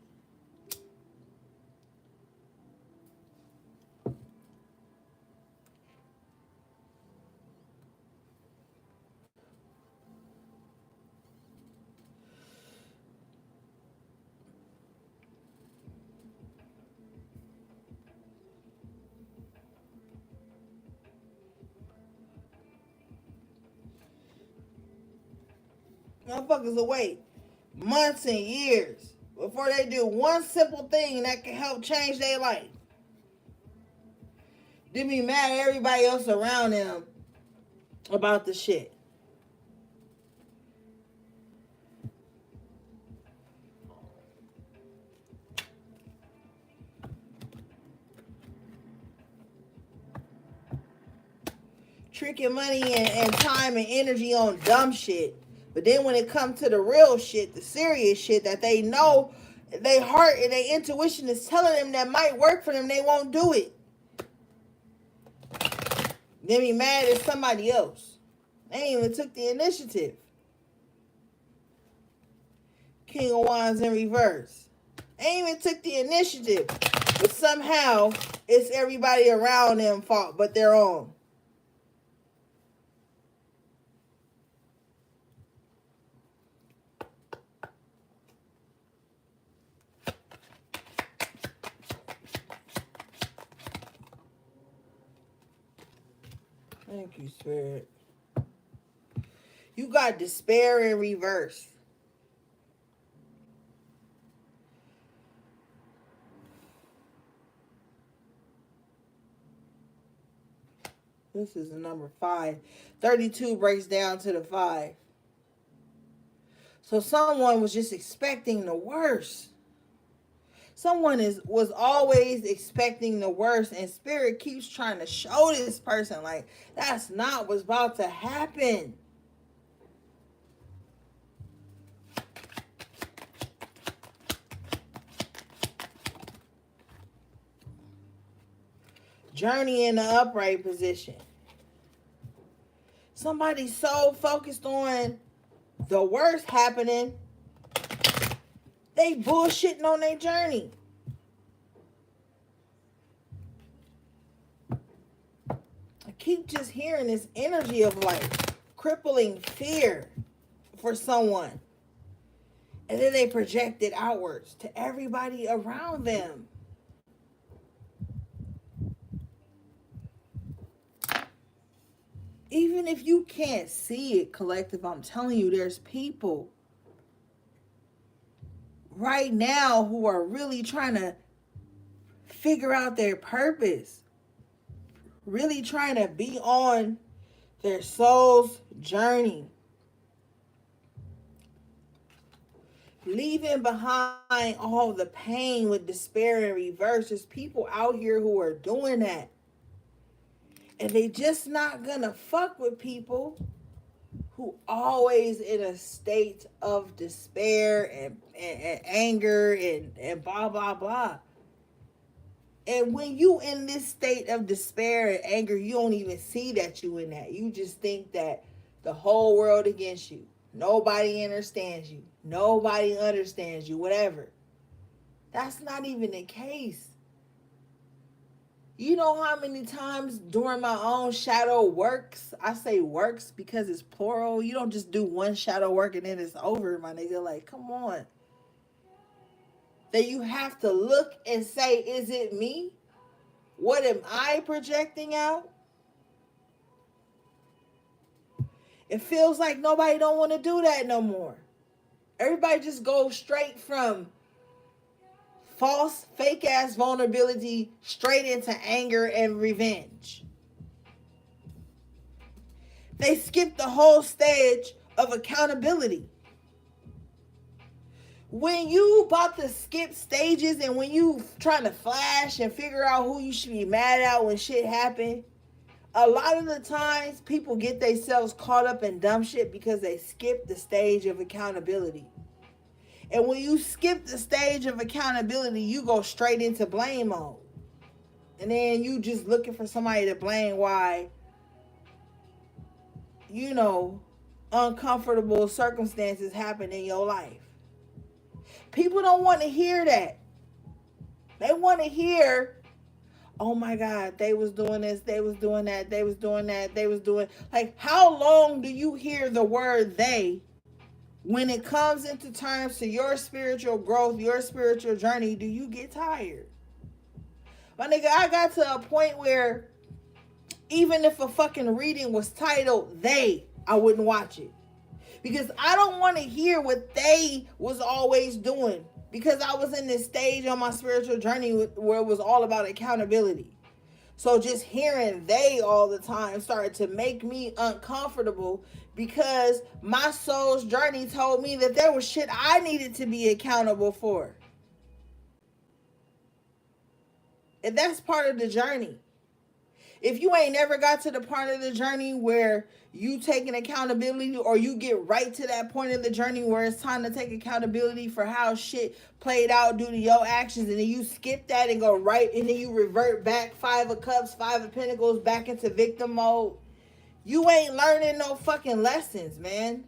Motherfuckers will wait months and years before they do one simple thing that can help change their life. They be mad at everybody else around them about the shit. Tricking money and time and energy on dumb shit. But then when it comes to the real shit, the serious shit that they know, their heart and their intuition is telling them that might work for them, they won't do it. They be mad at somebody else. They ain't even took the initiative. King of Wands in reverse. They ain't even took the initiative. But somehow, it's everybody around them fault but their own. Thank you, Spirit. You got despair in reverse. This is the number 5. 32 breaks down to the 5. So someone was just expecting the worst. Someone was always expecting the worst, and Spirit keeps trying to show this person like that's not what's about to happen. Journey in the upright position. Somebody's so focused on the worst happening, they bullshitting on their journey. I keep just hearing this energy of like crippling fear for someone. And then they project it outwards to everybody around them. Even if you can't see it, collective, I'm telling you, there's people right now who are really trying to figure out their purpose, really trying to be on their soul's journey, leaving behind all the pain with despair in reverse. There's people out here who are doing that, and they just not gonna fuck with people who always in a state of despair and anger and blah, blah, blah. And when you in this state of despair and anger, you don't even see that you in that. You just think that the whole world against you. Nobody understands you. Nobody understands you, whatever. That's not even the case. You know how many times during my own shadow works, I say works because it's plural. You don't just do one shadow work and then it's over, my nigga. Like, come on. That you have to look and say, is it me? What am I projecting out? It feels like nobody don't want to do that no more. Everybody just goes straight from false, fake ass vulnerability straight into anger and revenge. They skip the whole stage of accountability. When you about to skip stages and when you trying to flash and figure out who you should be mad at when shit happen, a lot of the times people get themselves caught up in dumb shit because they skip the stage of accountability. And when you skip the stage of accountability, you go straight into blame mode. And then you just looking for somebody to blame why, you know, uncomfortable circumstances happen in your life. People don't want to hear that. They want to hear, oh my God, they was doing this, they was doing that, they was doing that, they was doing... Like, how long do you hear the word they when it comes into terms to your spiritual growth, your spiritual journey? Do you get tired? My nigga, I got to a point where even if a fucking reading was titled they, I wouldn't watch it. Because I don't want to hear what they was always doing. Because I was in this stage on my spiritual journey where it was all about accountability. So just hearing they all the time started to make me uncomfortable because my soul's journey told me that there was shit I needed to be accountable for. And that's part of the journey. If you ain't never got to the part of the journey where you taking accountability, or you get right to that point of the journey where it's time to take accountability for how shit played out due to your actions, and then you skip that and go right, and then you revert back, 5 of cups, 5 of pentacles, back into victim mode, you ain't learning no fucking lessons, man.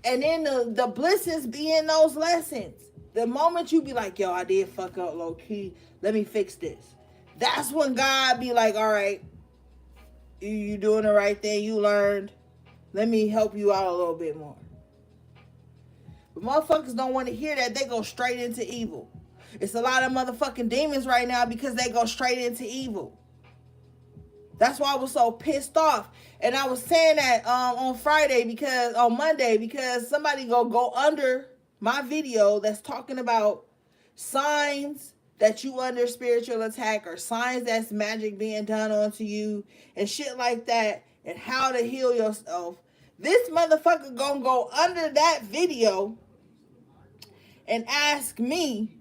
And then the blessings be in those lessons. The moment you be like, yo, I did fuck up low key, let me fix this. That's when God be like, all right, you doing the right thing, you learned, let me help you out a little bit more. But motherfuckers don't want to hear that. They go straight into evil. It's a lot of motherfucking demons right now because they go straight into evil. That's why I was so pissed off. And I was saying that on Monday, because somebody go under my video that's talking about signs that you under spiritual attack, or signs that's magic being done onto you and shit like that, and how to heal yourself. This motherfucker gonna go under that video and ask me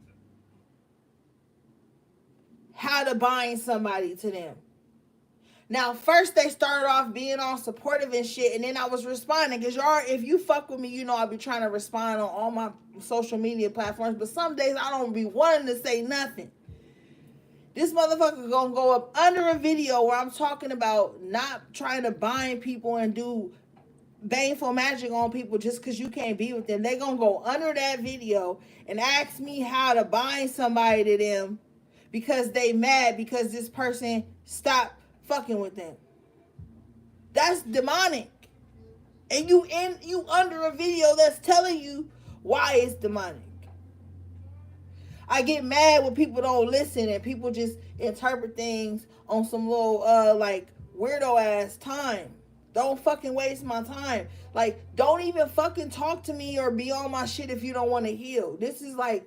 how to bind somebody to them. Now, first they started off being all supportive and shit, and then I was responding, because y'all, if you fuck with me, you know I'll be trying to respond on all my social media platforms, but some days I don't be wanting to say nothing. This motherfucker gonna go up under a video where I'm talking about not trying to bind people and do baneful magic on people just because you can't be with them. They gonna go under that video and ask me how to bind somebody to them because they mad because this person stopped fucking with them. That's demonic. And you under a video that's telling you why it's demonic. I get mad when people don't listen and people just interpret things on some little like weirdo ass time. Don't fucking waste my time. Like, don't even fucking talk to me or be on my shit if you don't want to heal. This is like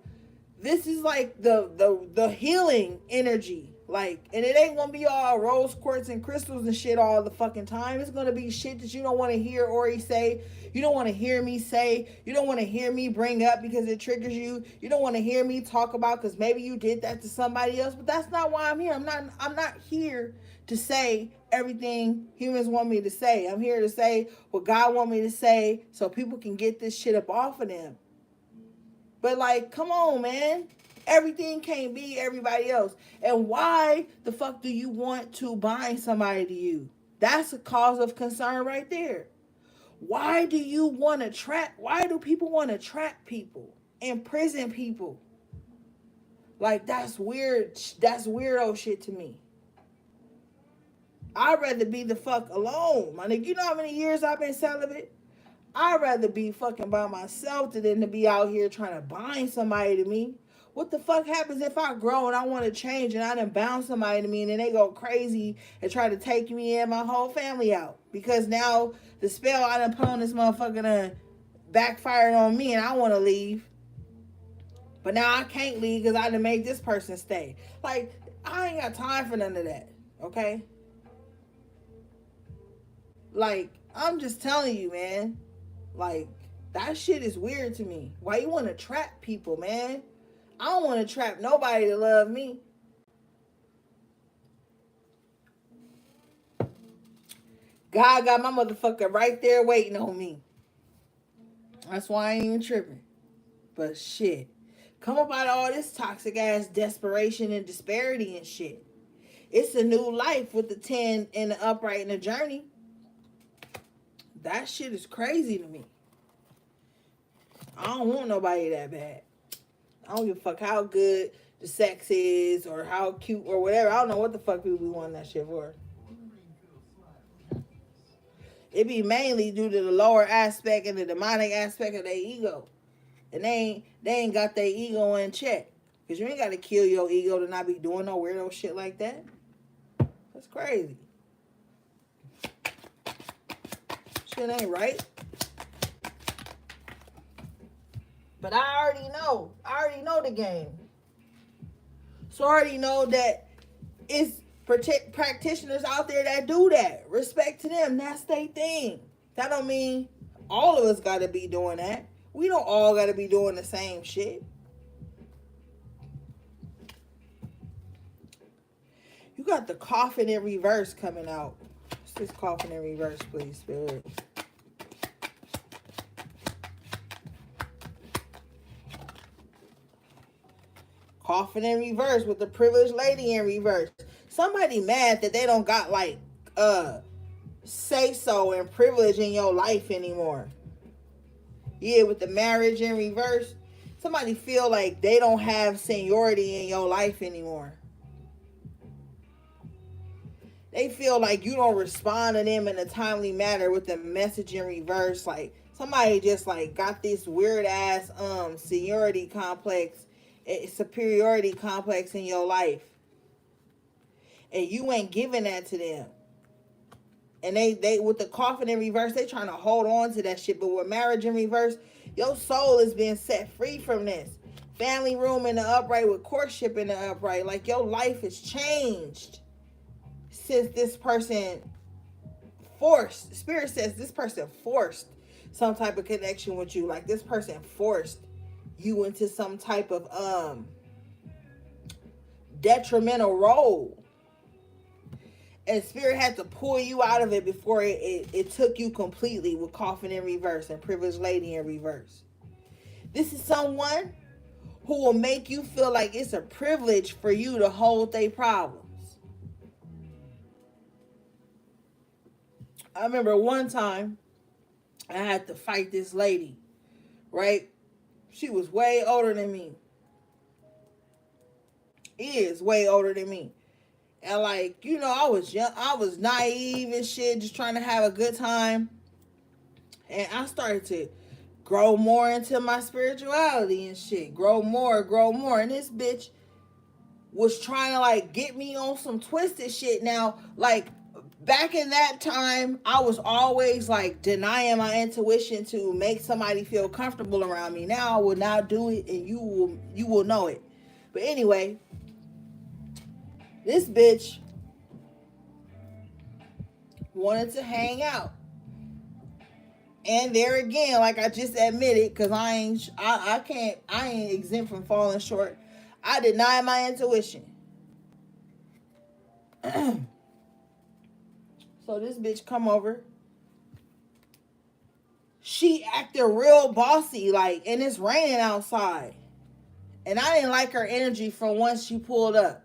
the healing energy. Like, and it ain't gonna be all rose quartz and crystals and shit all the fucking time. It's gonna be shit that you don't want to hear Ori say. You don't want to hear me say. You don't want to hear me bring up because it triggers you. You don't want to hear me talk about because maybe you did that to somebody else. But that's not why I'm here. I'm not here to say everything humans want me to say. I'm here to say what God want me to say so people can get this shit up off of them. But like, come on, man. Everything can't be everybody else. And why the fuck do you want to bind somebody to you? That's a cause of concern right there. Why do you want to trap? Why do people want to trap people, imprison people? Like, that's weird. That's weirdo shit to me. I'd rather be the fuck alone. My nigga, you know how many years I've been celibate? I'd rather be fucking by myself than to be out here trying to bind somebody to me. What the fuck happens if I grow and I want to change and I done bound somebody to me and then they go crazy and try to take me and my whole family out? Because now the spell I done put on this motherfucker done backfired on me and I want to leave. But now I can't leave because I done made this person stay. Like, I ain't got time for none of that. Okay? Like, I'm just telling you, man. Like, that shit is weird to me. Why you want to trap people, man? I don't want to trap nobody to love me. God got my motherfucker right there waiting on me. That's why I ain't even tripping. But shit. Come up out of all this toxic ass desperation and disparity and shit. It's a new life with the 10 and the upright in the journey. That shit is crazy to me. I don't want nobody that bad. I don't give a fuck how good the sex is or how cute or whatever. I don't know what the fuck people be wanting that shit for. It be mainly due to the lower aspect and the demonic aspect of their ego. And they ain't got their ego in check. Because you ain't got to kill your ego to not be doing no weirdo shit like that. That's crazy. Shit ain't right. But I already know. I already know the game. So I already know that it's practitioners out there that do that. Respect to them. That's their thing. That don't mean all of us got to be doing that. We don't all got to be doing the same shit. You got the coffin in reverse coming out. What's this coffin in reverse, please, Spirit? Coffin in reverse with the privileged lady in reverse. Somebody mad that they don't got like say so and privilege in your life anymore. Yeah, with the marriage in reverse. Somebody feel like they don't have seniority in your life anymore. They feel like you don't respond to them in a timely manner with the message in reverse. Like somebody just like got this weird ass seniority complex, superiority complex in your life. And you ain't giving that to them. And they with the coffin in reverse, they trying to hold on to that shit. But with marriage in reverse, your soul is being set free from this. Family room in the upright with courtship in the upright. Like your life has changed since this person forced. Spirit says this person forced some type of connection with you. Like this person forced you into some type of detrimental role. And Spirit had to pull you out of it before it took you completely with coffin in reverse and privileged lady in reverse. This is someone who will make you feel like it's a privilege for you to hold their problems. I remember one time I had to fight this lady, right? She was way older than me. Is way older than me. And like, you know, I was young, I was naive and shit, just trying to have a good time. And I started to grow more into my spirituality and shit. Grow more. And this bitch was trying to like get me on some twisted shit. Now, like back in that time, I was always like denying my intuition to make somebody feel comfortable around me. Now I will not do it, and you will know it. But anyway, this bitch wanted to hang out. And there again, like I just admitted, because I ain't exempt from falling short. I deny my intuition. So this bitch come over. She acted real bossy, like, and it's raining outside. And I didn't like her energy from once she pulled up.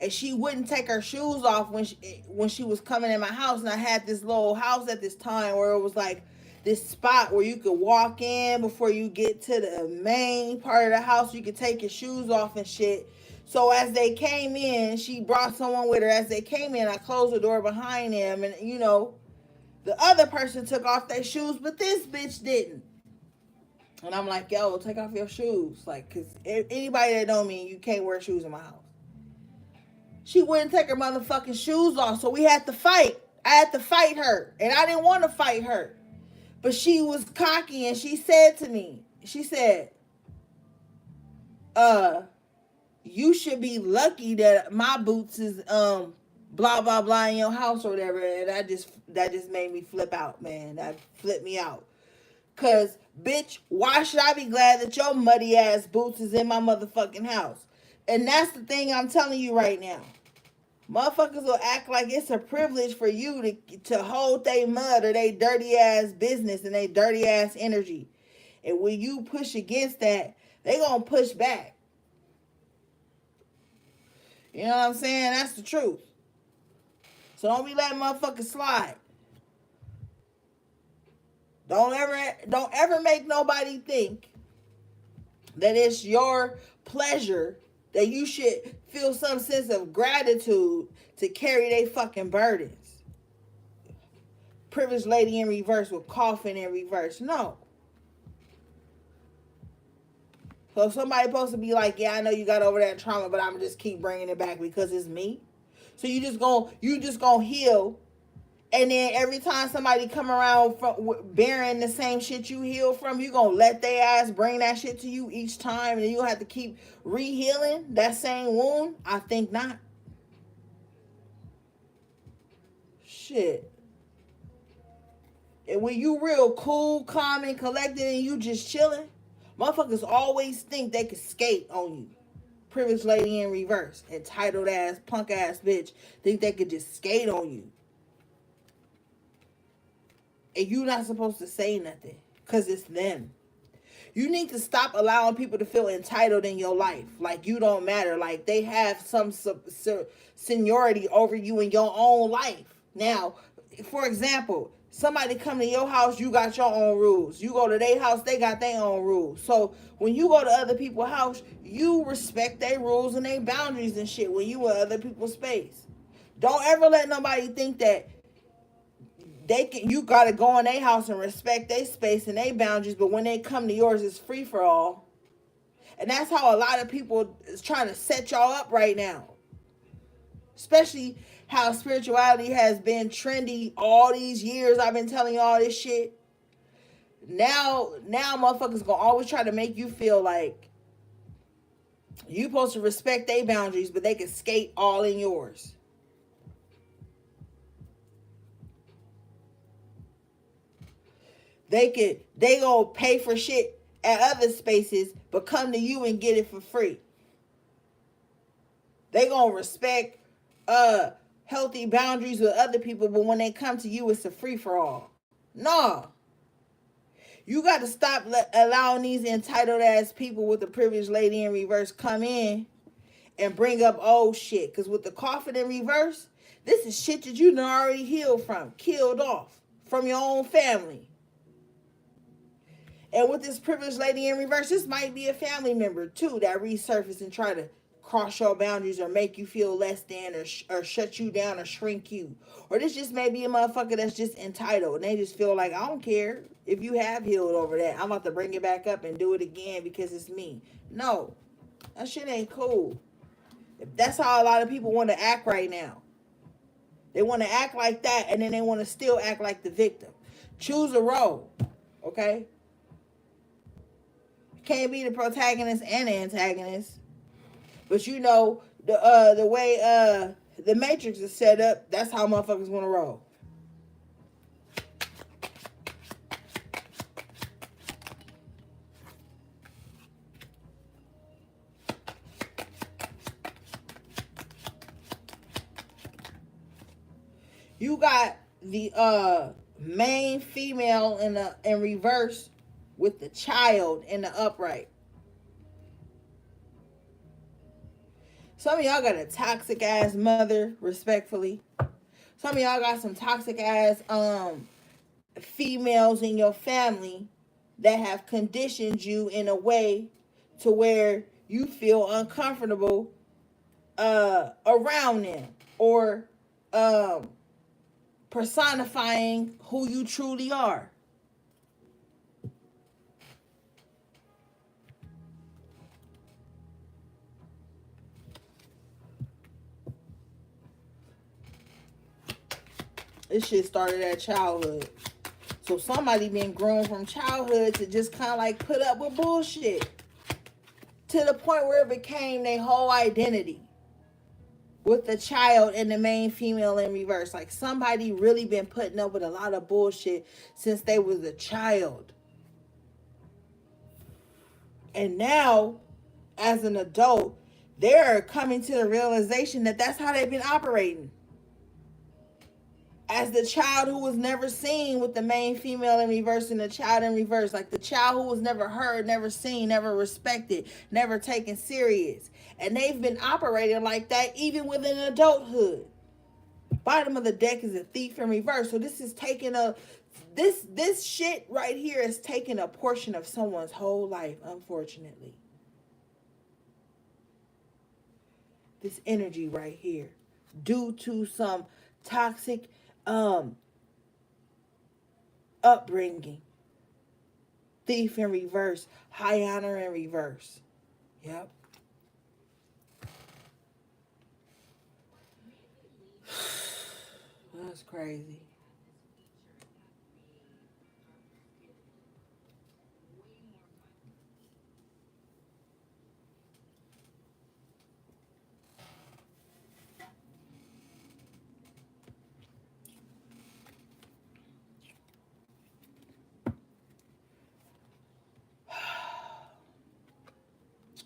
And she wouldn't take her shoes off when she was coming in my house. And I had this little house at this time where it was like this spot where you could walk in before you get to the main part of the house. You could take your shoes off and shit. So as they came in, she brought someone with her. As they came in, I closed the door behind them. And, you know, the other person took off their shoes, but this bitch didn't. And I'm like, yo, take off your shoes. Like, because anybody that know me, you can't wear shoes in my house. She wouldn't take her motherfucking shoes off, so we had to fight. I had to fight her, and I didn't want to fight her. But she was cocky, and she said to me, she said, you should be lucky that my boots is blah blah blah in your house or whatever. And that just made me flip out, man. That flipped me out. Cause bitch, why should I be glad that your muddy ass boots is in my motherfucking house? And that's the thing I'm telling you right now. Motherfuckers will act like it's a privilege for you to hold they mud or they dirty ass business and they dirty ass energy. And when you push against that, they gonna push back. You know what I'm saying? That's the truth. So don't be letting motherfuckers slide. Don't ever make nobody think that it's your pleasure, that you should feel some sense of gratitude to carry their fucking burdens. Privileged lady in reverse with coffin in reverse. No. So somebody supposed to be like, yeah, I know you got over that trauma, but I'm just keep bringing it back because it's me. So you just gonna heal, and then every time somebody come around from bearing the same shit you heal from, you gonna let their ass bring that shit to you each time, and you have to keep re-healing that same wound? I think not. Shit. And when you real cool, calm, and collected, and you just chilling, motherfuckers always think they can skate on you. Privileged lady in reverse, entitled ass, punk ass bitch, think they could just skate on you. And you not supposed to say nothing, because it's them. You need to stop allowing people to feel entitled in your life. Like you don't matter. Like they have some seniority over you in your own life. Now, for example, somebody come to your house, you got your own rules. You go to their house, they got their own rules. So when you go to other people's house, you respect their rules and their boundaries and shit when you in other people's space. Don't ever let nobody think that you gotta go in their house and respect their space and their boundaries, but when they come to yours, it's free for all. And that's how a lot of people is trying to set y'all up right now. Especially how spirituality has been trendy all these years. I've been telling y'all this shit. Now motherfuckers gonna always try to make you feel like you supposed to respect their boundaries, but they can skate all in yours. They gonna pay for shit at other spaces, but come to you and get it for free. They gonna respect healthy boundaries with other people, but when they come to you, it's a free for all. No. You got to stop allowing these entitled ass people with the privileged lady in reverse come in and bring up old shit. Because with the coffin in reverse, this is shit that you done already healed from, killed off from your own family. And with this privileged lady in reverse, this might be a family member too that resurface and try to cross your boundaries or make you feel less than or shut you down or shrink you. Or this just may be a motherfucker that's just entitled and they just feel like, I don't care if you have healed over that. I'm about to bring it back up and do it again because it's me. No, that shit ain't cool. That's how a lot of people want to act right now. They want to act like that and then they want to still act like the victim. Choose a role, okay? Can't be the protagonist and the antagonist. But you know, the way the Matrix is set up, that's how motherfuckers want to roll. You got the main female in reverse with the child in the upright. Some of y'all got a toxic ass mother, respectfully. Some of y'all got some toxic ass females in your family that have conditioned you in a way to where you feel uncomfortable around them or personifying who you truly are. This shit started at childhood. So somebody been grown from childhood to just kind of like put up with bullshit to the point where it became their whole identity, with the child and the main female in reverse. Like somebody really been putting up with a lot of bullshit since they was a child. And now, as an adult, they're coming to the realization that that's how they've been operating. As the child who was never seen with the main female in reverse and the child in reverse. Like the child who was never heard, never seen, never respected, never taken serious. And they've been operating like that even within adulthood. Bottom of the deck is a thief in reverse. So this is taking this shit right here is taking a portion of someone's whole life, unfortunately. This energy right here, due to some toxic upbringing. Thief in reverse, high honor in reverse. Yep. That's crazy.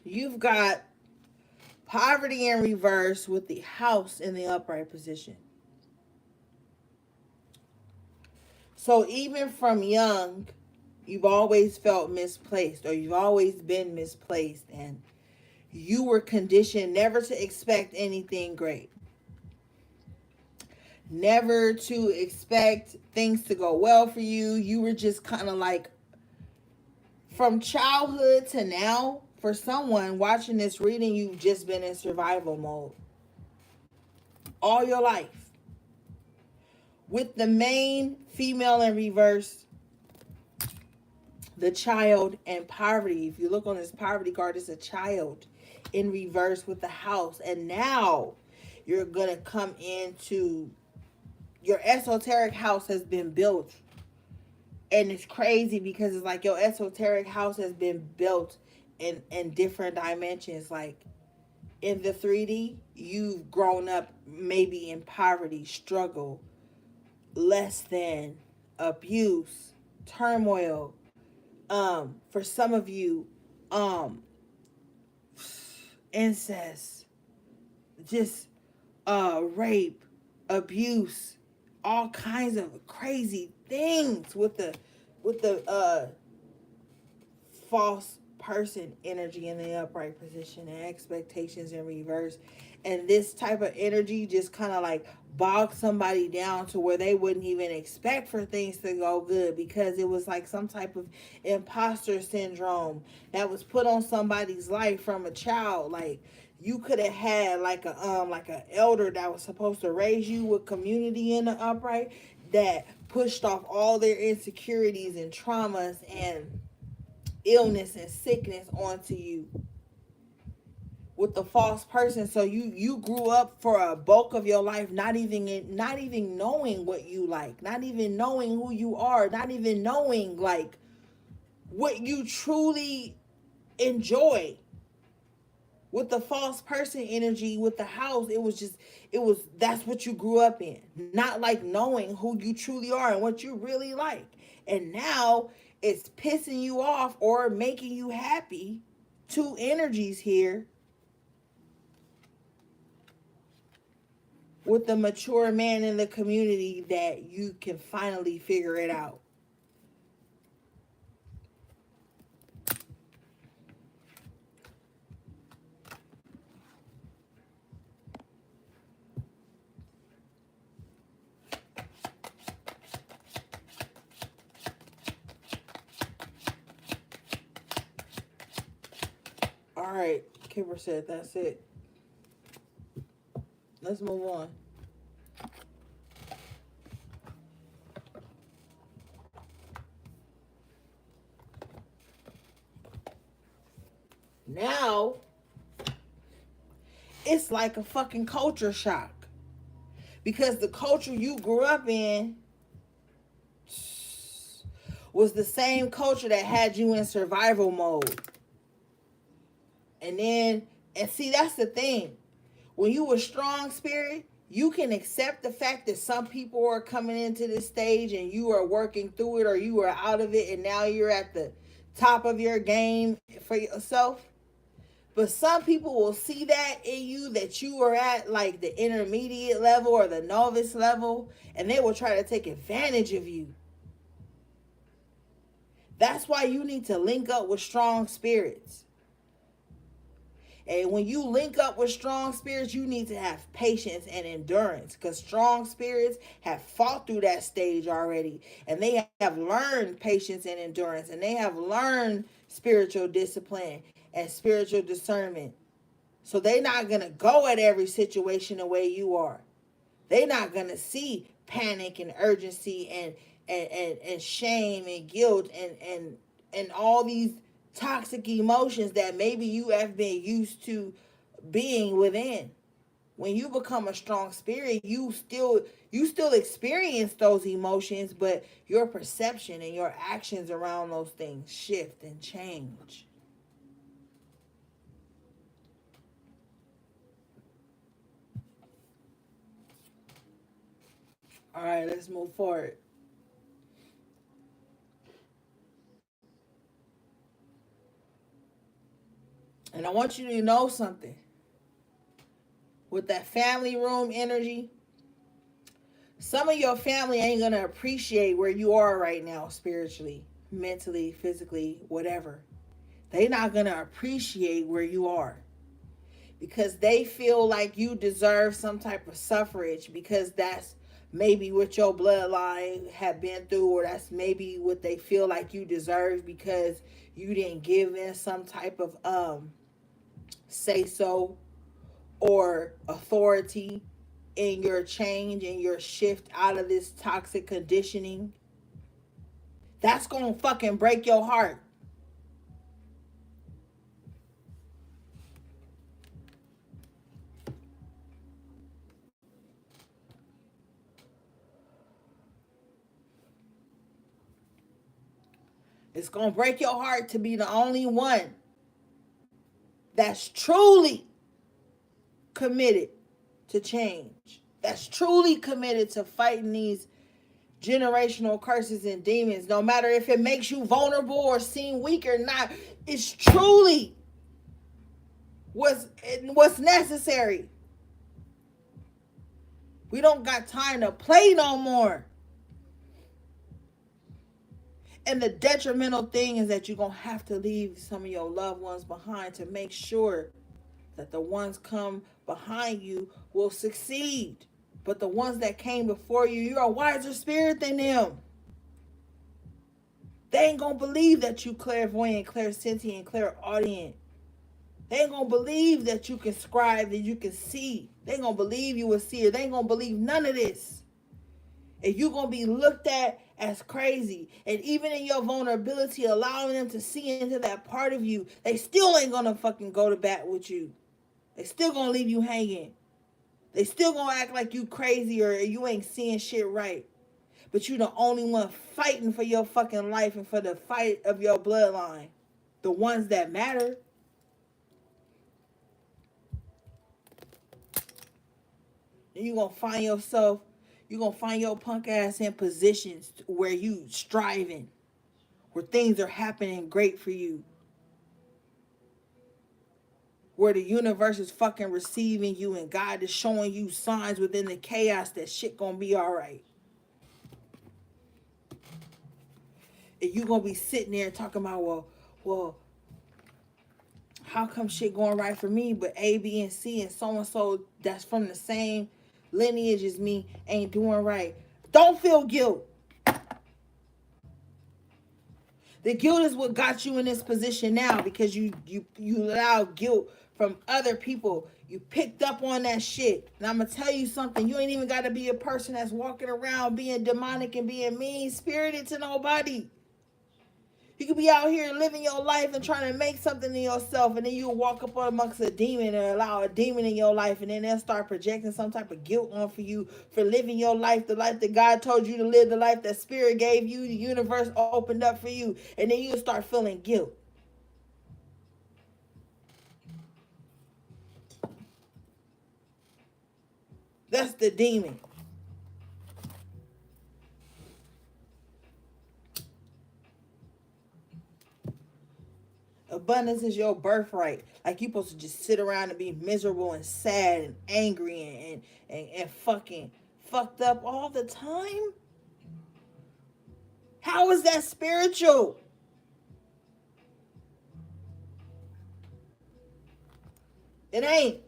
You've got poverty in reverse with the house in the upright position. So even from young, you've always felt misplaced, or you've always been misplaced, and you were conditioned never to expect anything great. Never to expect things to go well for you. You were just kind of like, from childhood to now, for someone watching this reading, you've just been in survival mode all your life. With the main female in reverse, the child, and poverty. If you look on this poverty card, it's a child in reverse with the house. And now you're going to come into your esoteric house has been built. And it's crazy because it's like your esoteric house has been built in different dimensions. Like in the 3D, you've grown up maybe in poverty, struggle, less than, abuse, turmoil. For some of you, incest, just rape, abuse, all kinds of crazy things with the false person energy in the upright position and expectations in reverse. And this type of energy just kind of like bogged somebody down to where they wouldn't even expect for things to go good, because it was like some type of imposter syndrome that was put on somebody's life from a child. Like you could have had like a elder that was supposed to raise you with community in the upright that pushed off all their insecurities and traumas and illness and sickness onto you with the false person. So you grew up for a bulk of your life not even knowing what you like, not even knowing who you are, not even knowing like what you truly enjoy. With the false person energy with the house, it was that's what you grew up in, not like knowing who you truly are and what you really like. And now it's pissing you off or making you happy. Two energies here with the mature man in the community that you can finally figure it out. All right, Kipper said that's it. Let's move on. Now, it's like a fucking culture shock. Because the culture you grew up in was the same culture that had you in survival mode. And see, that's the thing. When you were strong spirit, you can accept the fact that some people are coming into this stage and you are working through it, or you are out of it and now you're at the top of your game for yourself. But some people will see that in you, that you are at like the intermediate level or the novice level, and they will try to take advantage of you. That's why you need to link up with strong spirits. And when you link up with strong spirits, you need to have patience and endurance, because strong spirits have fought through that stage already. And they have learned patience and endurance. And they have learned spiritual discipline and spiritual discernment. So they're not going to go at every situation the way you are. They're not going to see panic and urgency and shame and guilt and all these toxic emotions that maybe you have been used to being within. When you become a strong spirit, you still experience those emotions, but your perception and your actions around those things shift and change. All right, let's move forward. And I want you to know something. With that family room energy, some of your family ain't going to appreciate where you are right now, spiritually, mentally, physically, whatever. They're not going to appreciate where you are, because they feel like you deserve some type of suffrage, because that's maybe what your bloodline have been through, or that's maybe what they feel like you deserve because you didn't give in some type of say so or authority in your change and your shift out of this toxic conditioning. That's gonna fucking break your heart. It's gonna break your heart to be the only one that's truly committed to change, that's truly committed to fighting these generational curses and demons, no matter if it makes you vulnerable or seem weak or not. It's truly what's necessary. We don't got time to play no more. And the detrimental thing is that you're going to have to leave some of your loved ones behind to make sure that the ones come behind you will succeed. But the ones that came before you, you're a wiser spirit than them. They ain't going to believe that you clairvoyant, clairsentient, clairaudient. They ain't going to believe that you can scribe, that you can see. They ain't going to believe you a seer. They ain't going to believe none of this. And you're going to be looked at as crazy. And even in your vulnerability, allowing them to see into that part of you, they still ain't going to fucking go to bat with you. They still going to leave you hanging. They still going to act like you crazy or you ain't seeing shit right. But you're the only one fighting for your fucking life and for the fight of your bloodline. The ones that matter. And you're going to find yourself, you're going to find your punk ass in positions where you striving, where things are happening great for you, where the universe is fucking receiving you and God is showing you signs within the chaos that shit gonna be all right. And you gonna be sitting there talking about, well, how come shit going right for me, but A, B, and C and so that's from the same lineage as me ain't doing right. Don't feel guilt. The guilt is what got you in this position now, because you allow guilt from other people. You picked up on that shit. And I'm going to tell you something. You ain't even got to be a person that's walking around being demonic and being mean-spirited to nobody. You could be out here living your life and trying to make something in yourself, and then you walk up amongst a demon and allow a demon in your life, and then they'll start projecting some type of guilt on for you for living your life, the life that God told you to live, the life that Spirit gave you, the universe opened up for you, and then you start feeling guilt. That's the demon. Abundance is your birthright. Like, you supposed to just sit around and be miserable and sad and angry and fucking fucked up all the time? How is that spiritual? It ain't.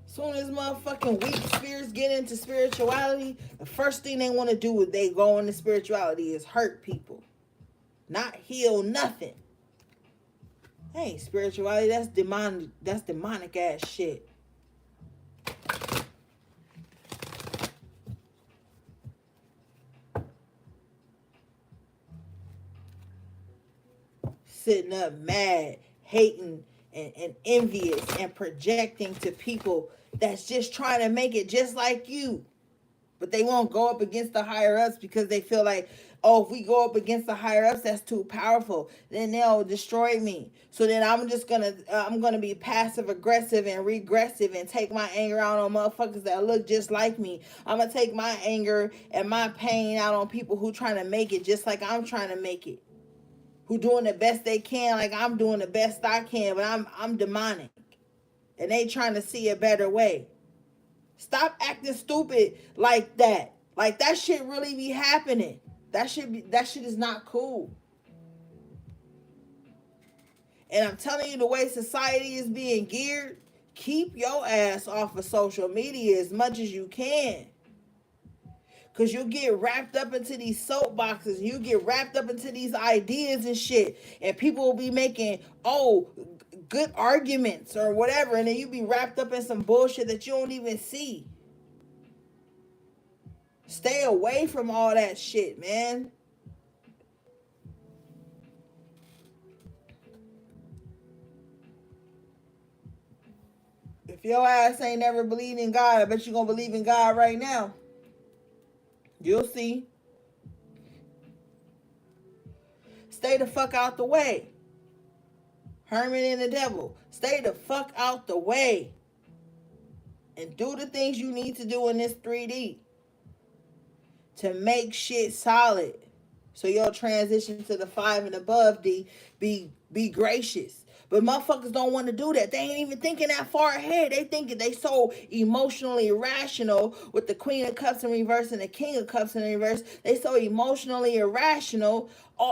Soon as motherfucking weak spirits get into spirituality, the first thing they want to do when they go into spirituality is hurt people, not heal nothing. Hey, spirituality, that's demonic. That's demonic ass shit. Sitting up mad, hating, and envious and projecting to people that's just trying to make it just like you. But they won't go up against the higher ups because they feel like, oh, if we go up against the higher ups, that's too powerful. Then they'll destroy me. So then I'm gonna be passive aggressive and regressive and take my anger out on motherfuckers that look just like me. I'm gonna take my anger and my pain out on people who trying to make it just like I'm trying to make it, who doing the best they can like I'm doing the best I can, but I'm demonic, and they trying to see a better way. Stop acting stupid like that. Like, that shit really be happening. That shit is not cool. And I'm telling you, the way society is being geared, keep your ass off of social media as much as you can. Because you'll get wrapped up into these soapboxes. You get wrapped up into these ideas and shit. And people will be making, good arguments or whatever. And then you be wrapped up in some bullshit that you don't even see. Stay away from all that shit, man. If your ass ain't never believed in God, I bet you gonna believe in God right now. You'll see. Stay the fuck out the way. Herman and the devil. Stay the fuck out the way. And do the things you need to do in this 3D to make shit solid. So your transition to the 5 and above, be gracious. But motherfuckers don't want to do that. They ain't even thinking that far ahead. They thinking they so emotionally irrational with the Queen of Cups in reverse and the King of Cups in reverse. They so emotionally irrational.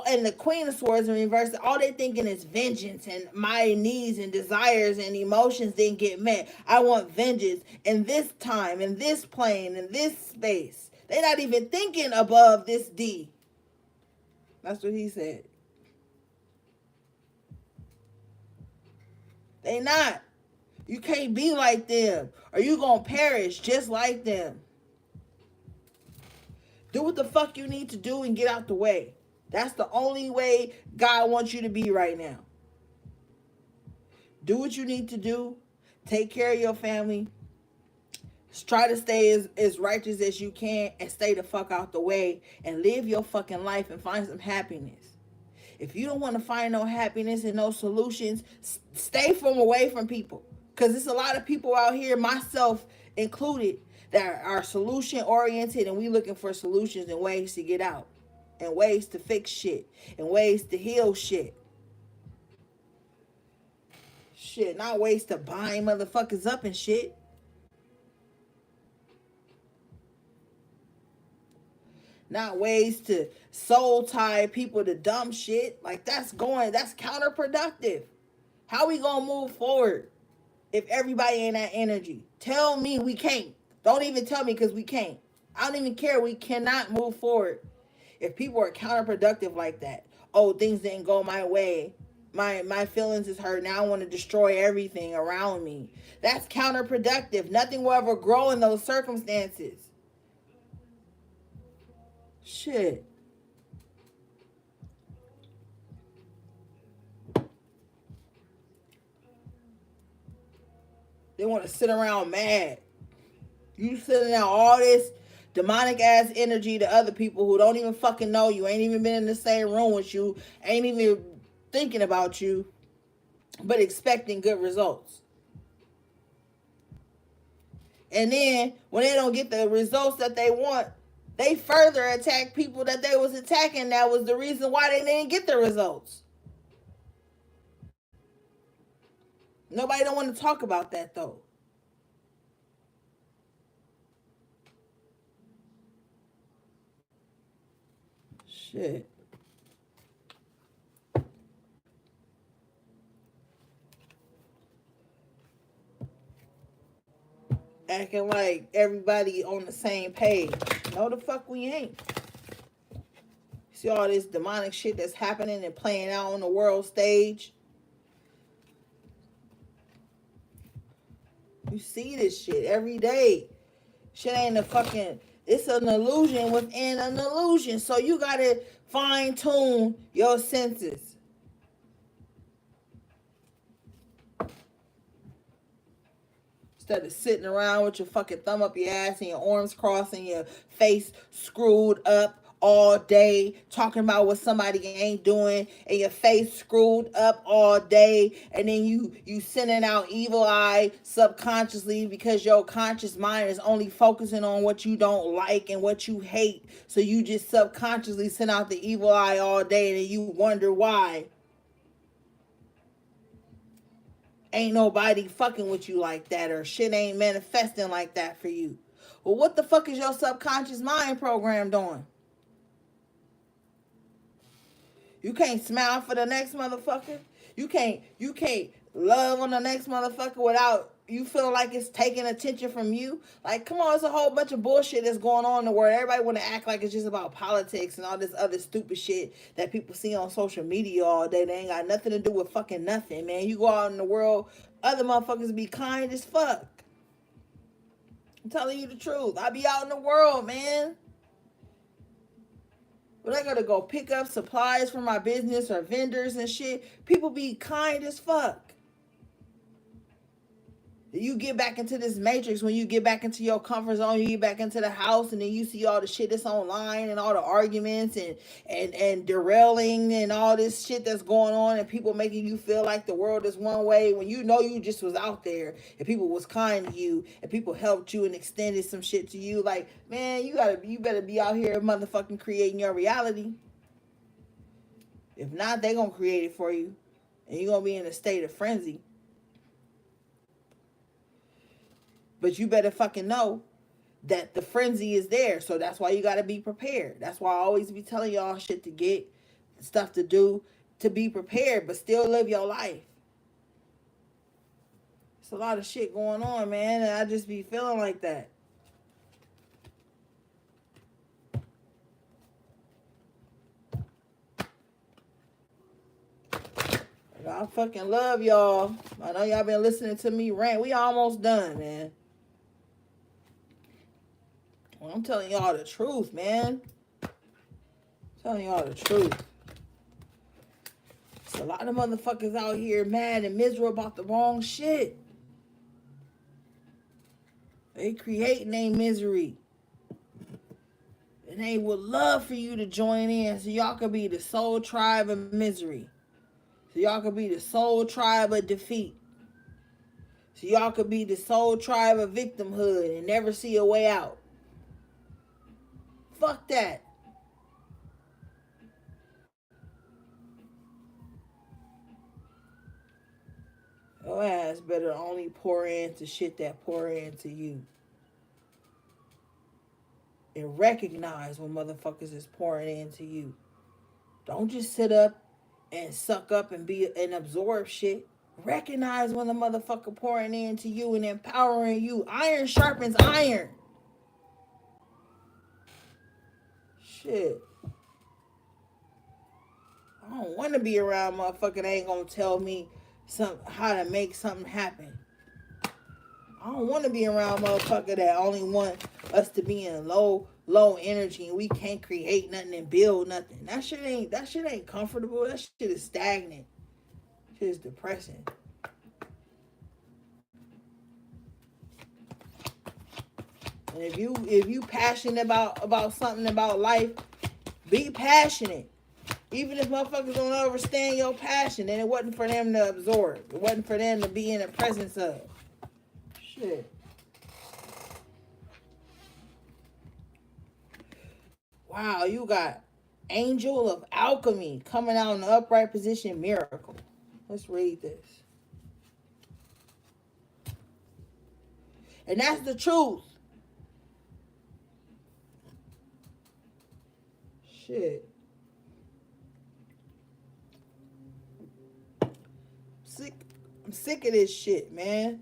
And the Queen of Swords in reverse. All they thinking is vengeance, and my needs and desires and emotions didn't get met. I want vengeance in this time, in this plane, in this space. They're not even thinking above this D. That's what he said. They not. You can't be like them, or you gonna perish just like them. Do what the fuck you need to do and get out the way. That's the only way God wants you to be right now. Do what you need to do. Take care of your family. Try to stay as righteous as you can and stay the fuck out the way and live your fucking life and find some happiness. If you don't want to find no happiness and no solutions, stay from away from people. Because there's a lot of people out here, myself included, that are solution oriented, and we looking for solutions and ways to get out, and ways to fix shit, and ways to heal shit. Shit, not ways to bind motherfuckers up and shit. Not ways to soul tie people to dumb shit. Like, that's counterproductive. How we gonna move forward if everybody ain't that energy? Tell me we can't. Don't even tell me, because we can't. I don't even care. We cannot move forward if people are counterproductive like that. Oh, things didn't go my way. my feelings is hurt. Now I want to destroy everything around me. That's counterproductive. Nothing will ever grow in those circumstances. Shit. They want to sit around mad. You sending out all this demonic ass energy to other people who don't even fucking know you, ain't even been in the same room with you, ain't even thinking about you, but expecting good results. And then when they don't get the results that they want, they further attack people that they was attacking. That was the reason why they didn't get the results. Nobody don't want to talk about that though. Shit. Acting like everybody on the same page. No, the fuck we ain't. See all this demonic shit that's happening and playing out on the world stage. You see this shit every day. Shit ain't a fucking... It's an illusion within an illusion. So you gotta fine tune your senses. Instead of sitting around with your fucking thumb up your ass and your arms crossed and your face screwed up all day, talking about what somebody ain't doing, and your face screwed up all day, and then you sending out evil eye subconsciously because your conscious mind is only focusing on what you don't like and what you hate. So you just subconsciously send out the evil eye all day, and then you wonder why ain't nobody fucking with you like that, or shit ain't manifesting like that for you. Well, what the fuck is your subconscious mind program doing? You can't smile for the next motherfucker. You can't love on the next motherfucker without you feeling like it's taking attention from you. Like, come on, it's a whole bunch of bullshit that's going on in the world. Everybody want to act like it's just about politics and all this other stupid shit that people see on social media all day. They ain't got nothing to do with fucking nothing, man. You go out in the world, other motherfuckers be kind as fuck. I'm telling you the truth. I be out in the world, man. When I gotta go pick up supplies for my business or vendors and shit, people be kind as fuck. You get back into this matrix when you get back into your comfort zone, you get back into the house, and then you see all the shit that's online and all the arguments and derailing and all this shit that's going on, and people making you feel like the world is one way when you know you just was out there and people was kind to you and people helped you and extended some shit to you. Like, man, you better be out here motherfucking creating your reality. If not, they gonna create it for you, and you're gonna be in a state of frenzy. But you better fucking know that the frenzy is there. So that's why you got to be prepared. That's why I always be telling y'all shit to get, stuff to do, to be prepared, but still live your life. It's a lot of shit going on, man, and I just be feeling like that. I fucking love y'all. I know y'all been listening to me rant. We almost done, man. Well, I'm telling y'all the truth, man. I'm telling y'all the truth. There's a lot of motherfuckers out here mad and miserable about the wrong shit. They creating their misery. And they would love for you to join in so y'all could be the sole tribe of misery. So y'all could be the sole tribe of defeat. So y'all could be the sole tribe of victimhood and never see a way out. Fuck that. Your ass better only pour into shit that pour into you. And recognize when motherfuckers is pouring into you. Don't just sit up and suck up and be and absorb shit. Recognize when the motherfucker pouring into you and empowering you. Iron sharpens iron. Shit. I don't want to be around motherfucker that ain't gonna tell me how to make something happen. I don't want to be around motherfucker that only want us to be in low energy and we can't create nothing and build nothing. That shit ain't comfortable. That shit is stagnant. Shit is depressing. And if you passionate about something about life, be passionate. Even if motherfuckers don't understand your passion, then it wasn't for them to absorb. It wasn't for them to be in the presence of. Shit. Wow, you got Angel of Alchemy coming out in the upright position, miracle. Let's read this. And that's the truth. Shit. Sick. I'm sick of this shit, man.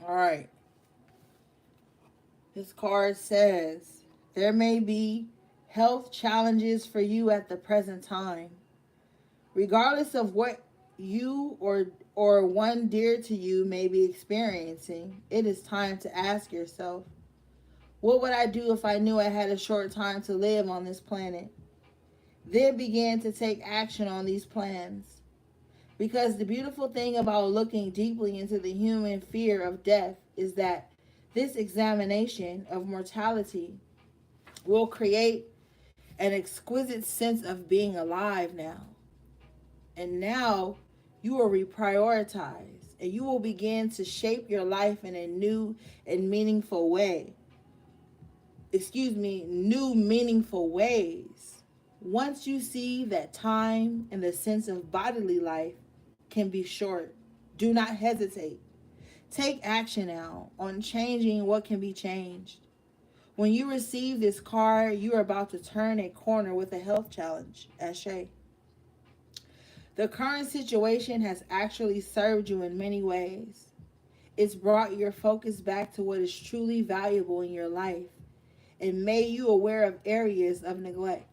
All right. This card says there may be health challenges for you at the present time. Regardless of what you or one dear to you may be experiencing, it is time to ask yourself, what would I do if I knew I had a short time to live on this planet? Then begin to take action on these plans. Because the beautiful thing about looking deeply into the human fear of death is that this examination of mortality will create an exquisite sense of being alive now. And now you will reprioritize and you will begin to shape your life in a new and meaningful way. New meaningful ways. Once you see that time and the sense of bodily life can be short, do not hesitate. Take action now on changing what can be changed. When you receive this card, you are about to turn a corner with a health challenge. Ashe. The current situation has actually served you in many ways. It's brought your focus back to what is truly valuable in your life and made you aware of areas of neglect.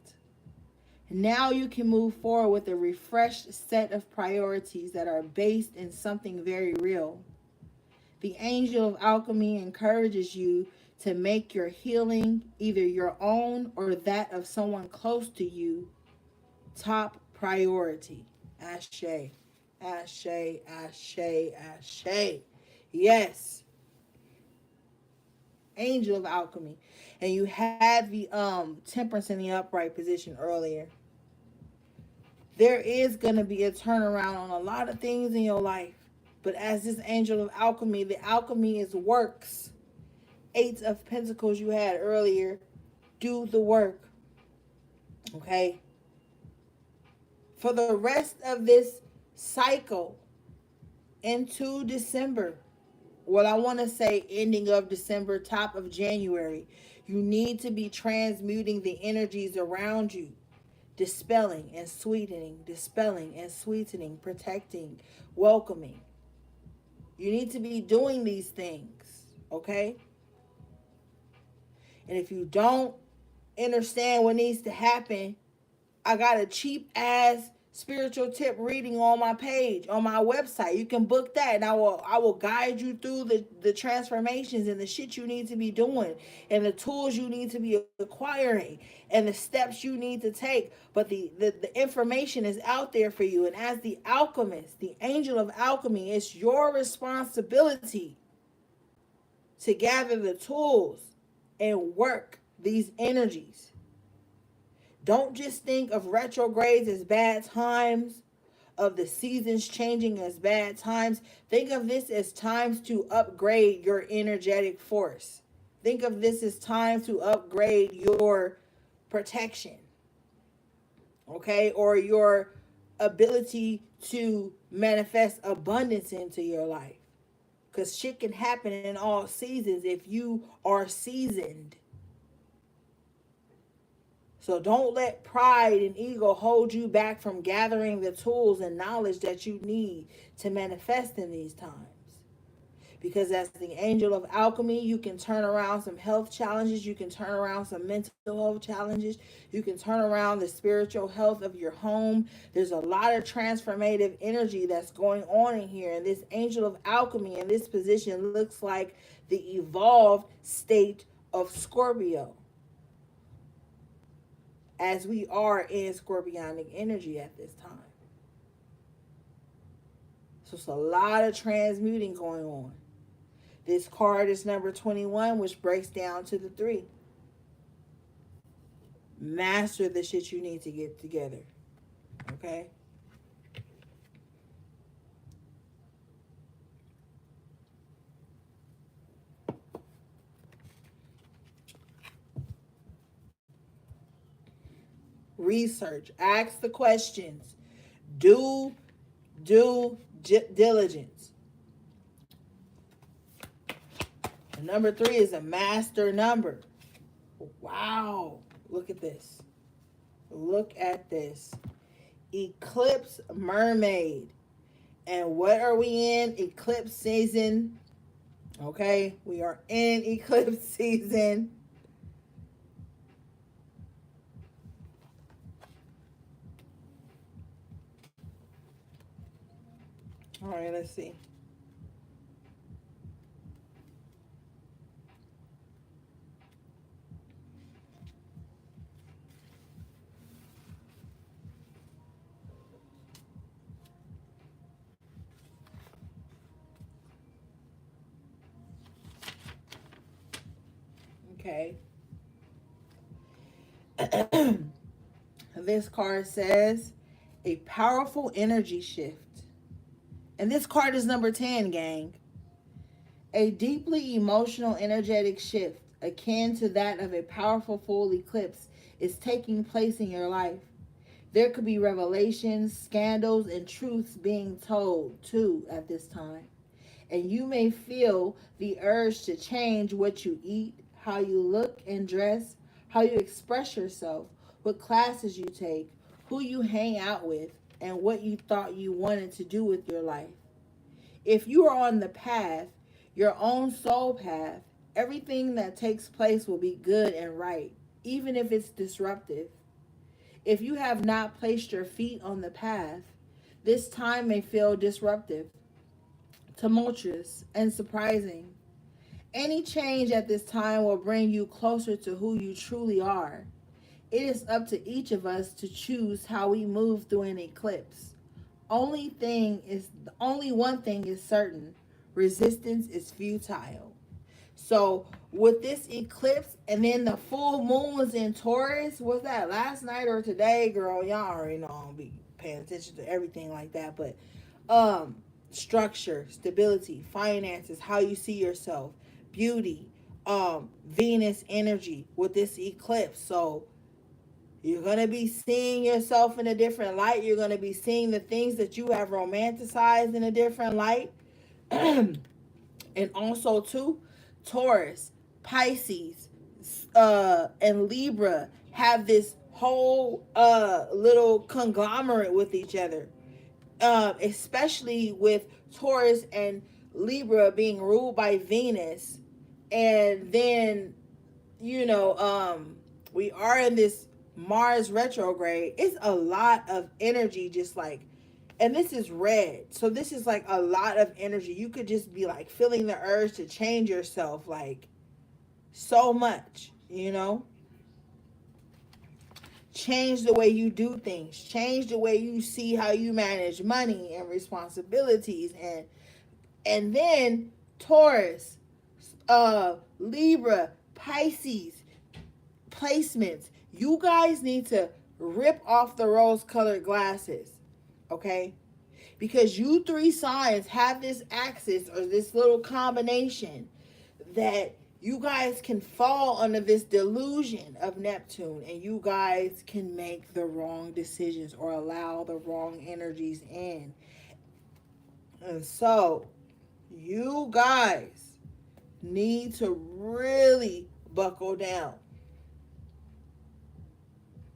Now you can move forward with a refreshed set of priorities that are based in something very real. The angel of alchemy encourages you to make your healing, either your own or that of someone close to you, top priority. Ashe, ashe, ashe, ashe. Yes. Angel of alchemy. And you had the temperance in the upright position earlier. There is going to be a turnaround on a lot of things in your life. But as this angel of alchemy, the alchemy is works. Eight of Pentacles you had earlier. Do the work. Okay? For the rest of this cycle into December, well, I want to say ending of December, top of January, you need to be transmuting the energies around you. Dispelling and sweetening, protecting, welcoming. You need to be doing these things, okay? And if you don't understand what needs to happen, I got a cheap ass spiritual tip reading on my page, on my website. You can book that and I will guide you through the transformations and the shit you need to be doing and the tools you need to be acquiring and the steps you need to take. But the information is out there for you. And as the alchemist, the angel of alchemy, it's your responsibility to gather the tools and work these energies. Don't just think of retrogrades as bad times, of the seasons changing as bad times. Think of this as times to upgrade your energetic force. Think of this as time to upgrade your protection, okay? Or your ability to manifest abundance into your life. Because shit can happen in all seasons if you are seasoned. So don't let pride and ego hold you back from gathering the tools and knowledge that you need to manifest in these times. Because as the angel of alchemy, you can turn around some health challenges, you can turn around some mental health challenges, you can turn around the spiritual health of your home. There's a lot of transformative energy that's going on in here, and this angel of alchemy in this position looks like the evolved state of Scorpio, as we are in scorpionic energy at this time. So it's a lot of transmuting going on. This card is number 21, which breaks down to the 3. Master the shit you need to get together. Okay? Research. Ask the questions. Do diligence. Number 3 is a master number. Wow. Look at this. Look at this. Eclipse mermaid. And what are we in? Eclipse season. Okay, we are in eclipse season. All right, let's see. Okay. This card says a powerful energy shift. And this card is number 10, gang. A deeply emotional, energetic shift, akin to that of a powerful full eclipse, is taking place in your life. There could be revelations, scandals, and truths being told, too, at this time. And you may feel the urge to change what you eat, how you look and dress, how you express yourself, what classes you take, who you hang out with, and what you thought you wanted to do with your life. If you are on the path, your own soul path, everything that takes place will be good and right, even if it's disruptive. If you have not placed your feet on the path, this time may feel disruptive, tumultuous, and surprising. Any change at this time will bring you closer to who you truly are. It is up to each of us to choose how we move through an eclipse. Only one thing is certain. Resistance is futile. So with this eclipse and then the full moon was in Taurus, was that last night or today, girl? Y'all already know I don't be paying attention to everything like that, but structure, stability, finances, how you see yourself, beauty, Venus energy with this eclipse. So you're going to be seeing yourself in a different light. You're going to be seeing the things that you have romanticized in a different light. And also, too, Taurus, Pisces, and Libra have this whole little conglomerate with each other. Especially with Taurus and Libra being ruled by Venus. And then, we are in this Mars retrograde. It's a lot of energy, just like, and this is red. So this is like a lot of energy. You could just be like feeling the urge to change yourself, like so much, change the way you do things, change the way you see how you manage money and responsibilities. And then Taurus, Libra, Pisces placements. You guys need to rip off the rose-colored glasses, okay? Because you 3 signs have this axis or this little combination that you guys can fall under this delusion of Neptune, and you guys can make the wrong decisions or allow the wrong energies in. And so you guys need to really buckle down.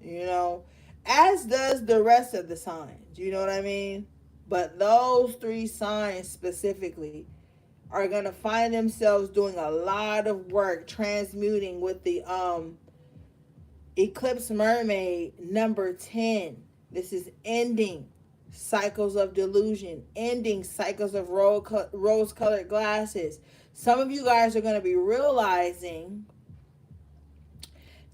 you know, as does the rest of the signs, you know what I mean? But those three signs specifically are going to find themselves doing a lot of work transmuting with the Eclipse Mermaid number 10. This is ending cycles of delusion, ending cycles of rose colored glasses. Some of you guys are going to be realizing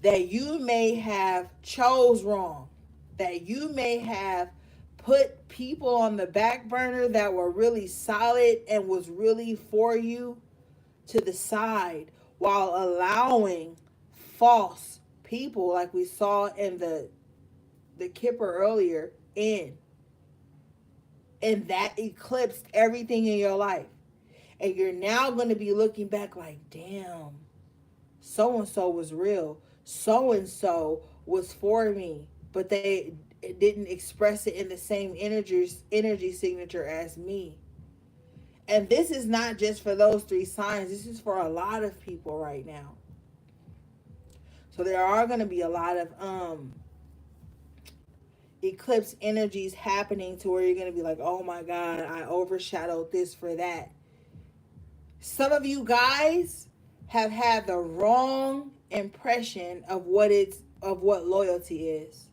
that you may have chose wrong, that you may have put people on the back burner that were really solid and was really for you to the side, while allowing false people like we saw in the Kipper earlier in, and that eclipsed everything in your life. And you're now going to be looking back like, damn, so and so was real, so and so was for me, but they didn't express it in the same energy signature as me. And this is not just for those three signs, this is for a lot of people right now. So there are going to be a lot of eclipse energies happening to where you're going to be like, oh my God, I overshadowed this for that. Some of you guys have had the wrong impression of what loyalty is.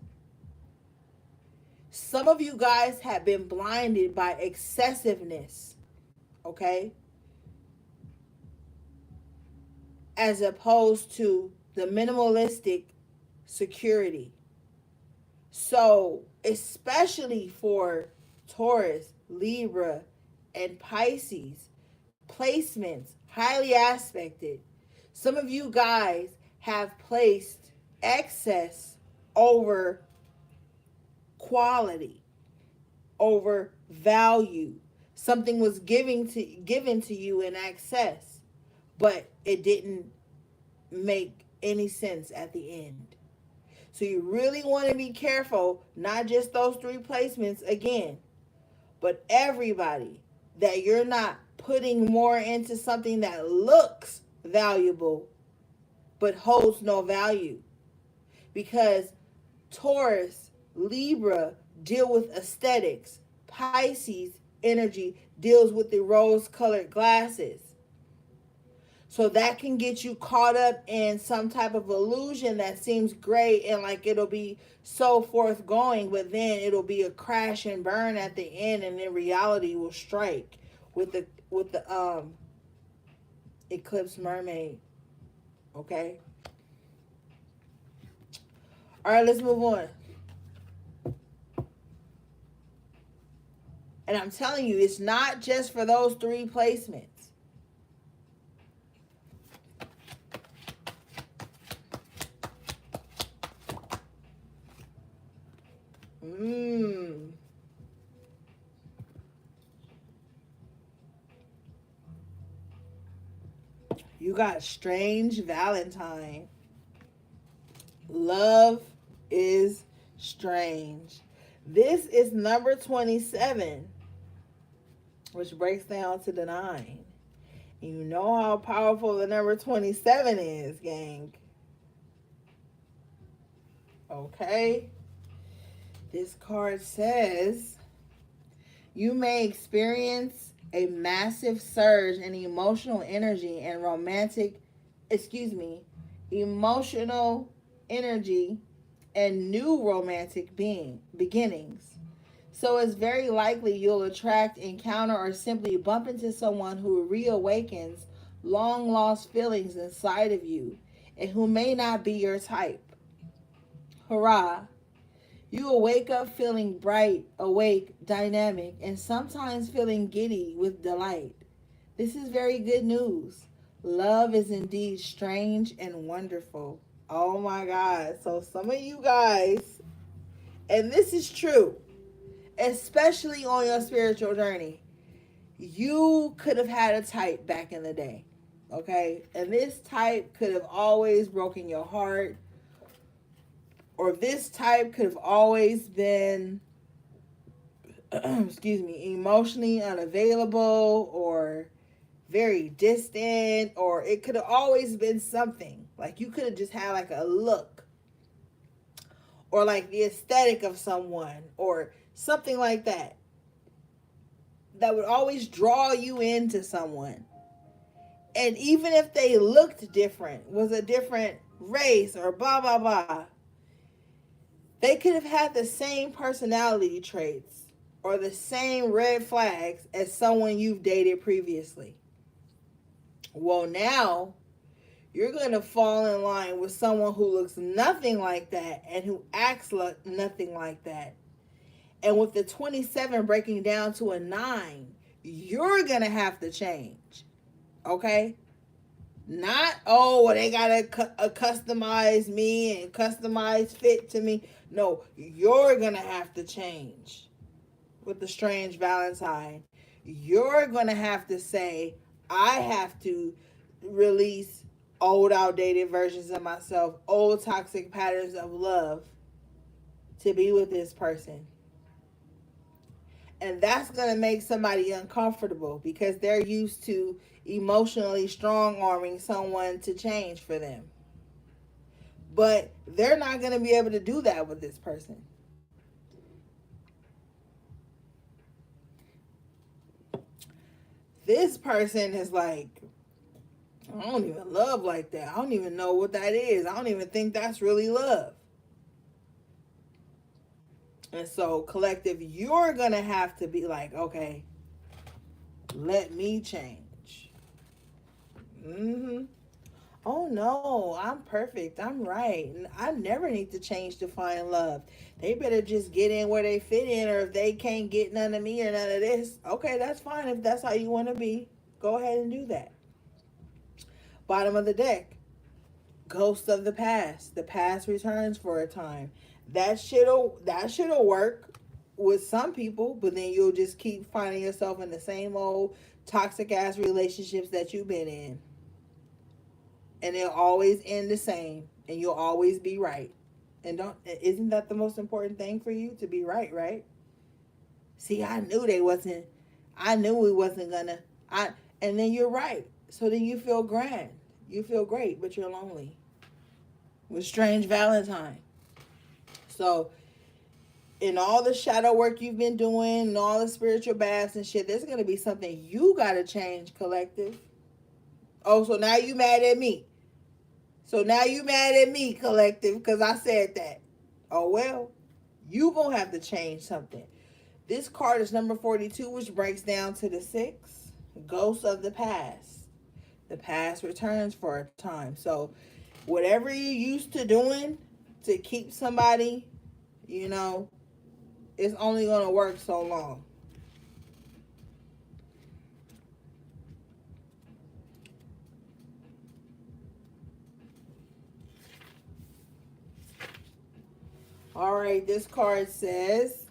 Some of you guys have been blinded by excessiveness, okay? As opposed to the minimalistic security. So, especially for Taurus, Libra, and Pisces, placements, highly aspected. Some of you guys have placed excess over quality, over value. Something was given to you in excess, but it didn't make any sense at the end. So you really want to be careful, not just those three placements again, but everybody, that you're not putting more into something that looks valuable but holds no value. Because Taurus, Libra deal with aesthetics. Pisces energy deals with the rose-colored glasses. So that can get you caught up in some type of illusion that seems great and like it'll be so forthgoing, but then it'll be a crash and burn at the end, and then reality will strike with the Eclipse Mermaid. Okay? All right, let's move on. And I'm telling you, it's not just for those three placements. You got Strange Valentine. Love is strange. This is number 27, which breaks down to the 9. And you know how powerful the number 27 is, gang. Okay? This card says, you may experience a massive surge in emotional energy and emotional energy and new romantic beginnings. So it's very likely you'll attract, encounter, or simply bump into someone who reawakens long lost feelings inside of you and who may not be your type. Hurrah! You will wake up feeling bright, awake, dynamic, and sometimes feeling giddy with delight. This is very good news. Love is indeed strange and wonderful. Oh my God. So some of you guys, and this is true, especially on your spiritual journey, you could have had a type back in the day. Okay? And this type could have always broken your heart, or this type could have always been, emotionally unavailable or very distant, or it could have always been something. Like you could have just had like a look. or like the aesthetic of someone or something like that, that would always draw you into someone. And even if they looked different, was a different race or blah, blah, blah, they could have had the same personality traits or the same red flags as someone you've dated previously. Well, now you're going to fall in line with someone who looks nothing like that and who acts like nothing like that. And with the 27 breaking down to a 9, you're going to have to change. Okay? Not, oh, well, they got to customize me and customize fit to me. No, you're going to have to change with the strange Valentine. You're going to have to say, I have to release old, outdated versions of myself, old toxic patterns of love to be with this person. And that's going to make somebody uncomfortable because they're used to emotionally strong arming someone to change for them. But they're not going to be able to do that with this person. This person is like, I don't even love like that. I don't even know what that is. I don't even think that's really love. And so, collective, you're going to have to be like, okay, let me change. Oh no, I'm perfect. I'm right. I never need to change to find love. They better just get in where they fit in, or if they can't get none of me or none of this, okay, that's fine. If that's how you want to be, go ahead and do that. Bottom of the deck, ghost of the past. The past returns for a time. That shit'll work with some people, but then you'll just keep finding yourself in the same old toxic ass relationships that you've been in. And they'll always end the same, and you'll always be right. And don't isn't that the most important thing for you, to be right, right? See, I knew we wasn't gonna I and then you're right. So then you feel grand. You feel great, but you're lonely. With strange Valentine. So in all the shadow work you've been doing and all the spiritual baths and shit, there's gonna be something you gotta change, collective. Oh, so now you mad at me. So now you mad at me, collective, because I said that. Oh, well, you going to have to change something. This card is number 42, which breaks down to the 6. Ghost of the past. The past returns for a time. So whatever you used to doing to keep somebody, it's only going to work so long. All right, this card says,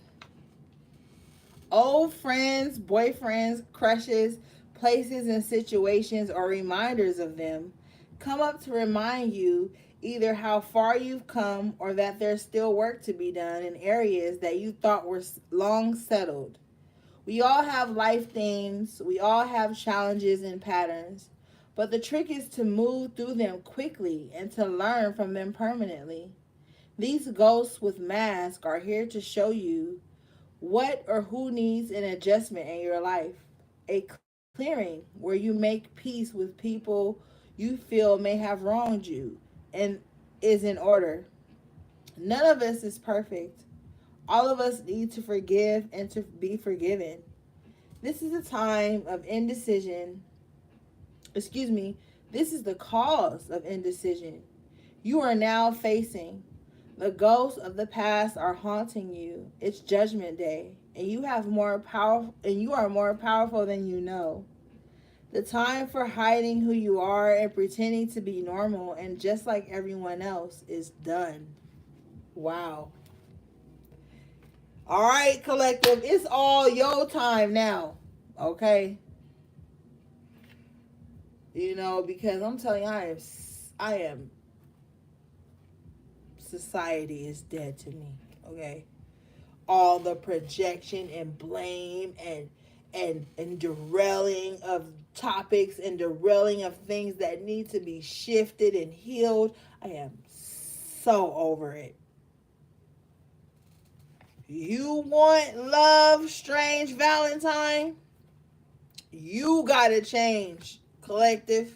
old friends, boyfriends, crushes, places and situations or reminders of them come up to remind you either how far you've come or that there's still work to be done in areas that you thought were long settled. We all have life themes, we all have challenges and patterns, but the trick is to move through them quickly and to learn from them permanently. These ghosts with masks are here to show you what or who needs an adjustment in your life. A clearing where you make peace with people you feel may have wronged you and is in order. None of us is perfect. All of us need to forgive and to be forgiven. This is a time of indecision. Excuse me. This is the cause of indecision you are now facing. The ghosts of the past are haunting you. It's Judgment Day, and you are more powerful than you know. The time for hiding who you are and pretending to be normal and just like everyone else is done. Wow. All right, collective, it's all your time now. Okay? Because I'm telling you, I am society is dead to me. Okay? All the projection and blame and derailing of topics and derailing of things that need to be shifted and healed. I am so over it. You want love, strange Valentine? You gotta change, collective.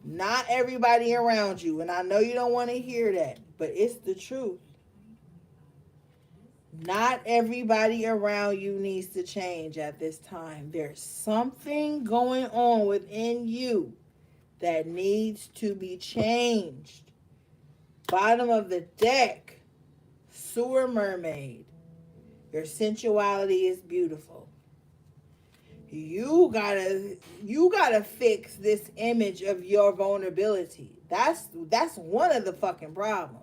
Not everybody around you. And I know you don't want to hear that, but it's the truth. Not everybody around you needs to change at this time. There's something going on within you that needs to be changed. Bottom of the deck, sewer mermaid. Your sensuality is beautiful. You gotta fix this image of your vulnerability. That's one of the fucking problems.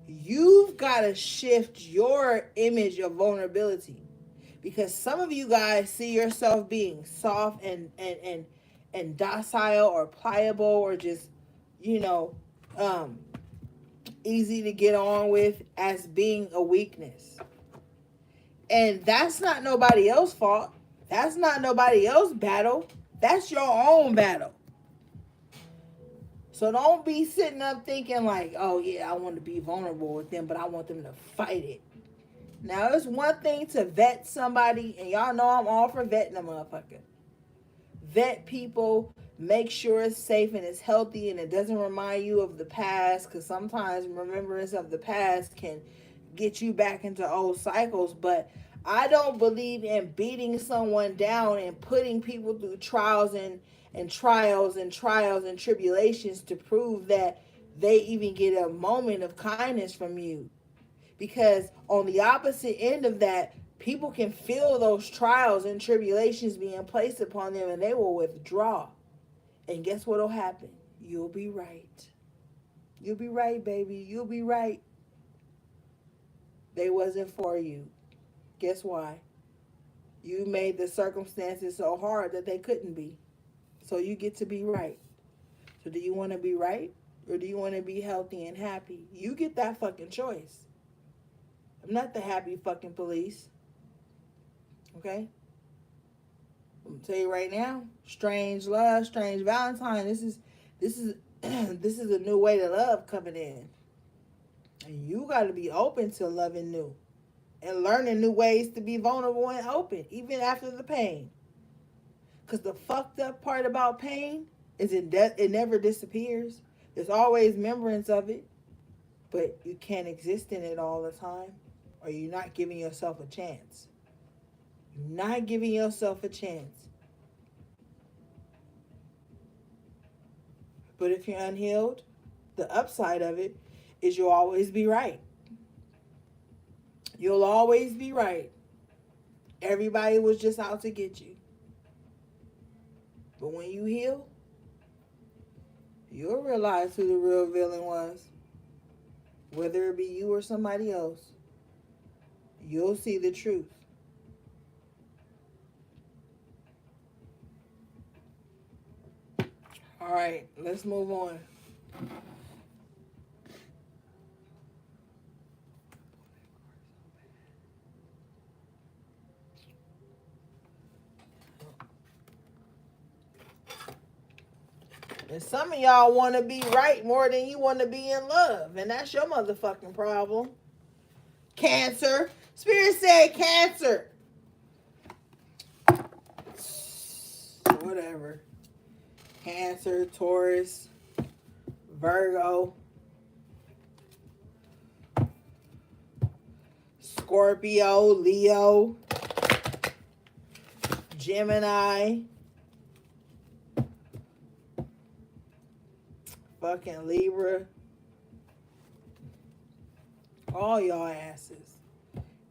You've got to shift your image of vulnerability, because some of you guys see yourself being soft and docile or pliable or just, you know, um easy to get on with as being a weakness. And that's not nobody else's fault. That's not nobody else's battle. That's your own battle. So don't be sitting up thinking like, oh yeah, I want to be vulnerable with them, but I want them to fight it. Now, it's one thing to vet somebody, and y'all know I'm all for vetting a motherfucker. Vet people, make sure it's safe and it's healthy and it doesn't remind you of the past, because sometimes remembrance of the past can get you back into old cycles. But I don't believe in beating someone down and putting people through trials and trials and tribulations to prove that they even get a moment of kindness from you. Because on the opposite end of that, people can feel those trials and tribulations being placed upon them and they will withdraw. And guess what will happen? You'll be right. You'll be right, baby. You'll be right. They wasn't for you. Guess why? You made the circumstances so hard that they couldn't be. So you get to be right. So do you want to be right? Or do you want to be healthy and happy? You get that fucking choice. I'm not the happy fucking police. Okay? I'm gonna tell you right now, strange love, strange Valentine. This is this is a new way to love coming in. And you gotta be open to loving new and learning new ways to be vulnerable and open, even after the pain. Because the fucked up part about pain is it never disappears. There's always remembrance of it, but you can't exist in it all the time, or you're not giving yourself a chance. You're not giving yourself a chance. But if you're unhealed, the upside of it is you'll always be right. You'll always be right. Everybody was just out to get you. But when you heal, you'll realize who the real villain was. Whether it be you or somebody else, you'll see the truth. All right, let's move on. And some of y'all want to be right more than you want to be in love. And that's your motherfucking problem. Cancer. Spirit said Cancer. Whatever. Cancer, Taurus, Virgo, Scorpio, Leo, Gemini, fucking Libra. All y'all asses.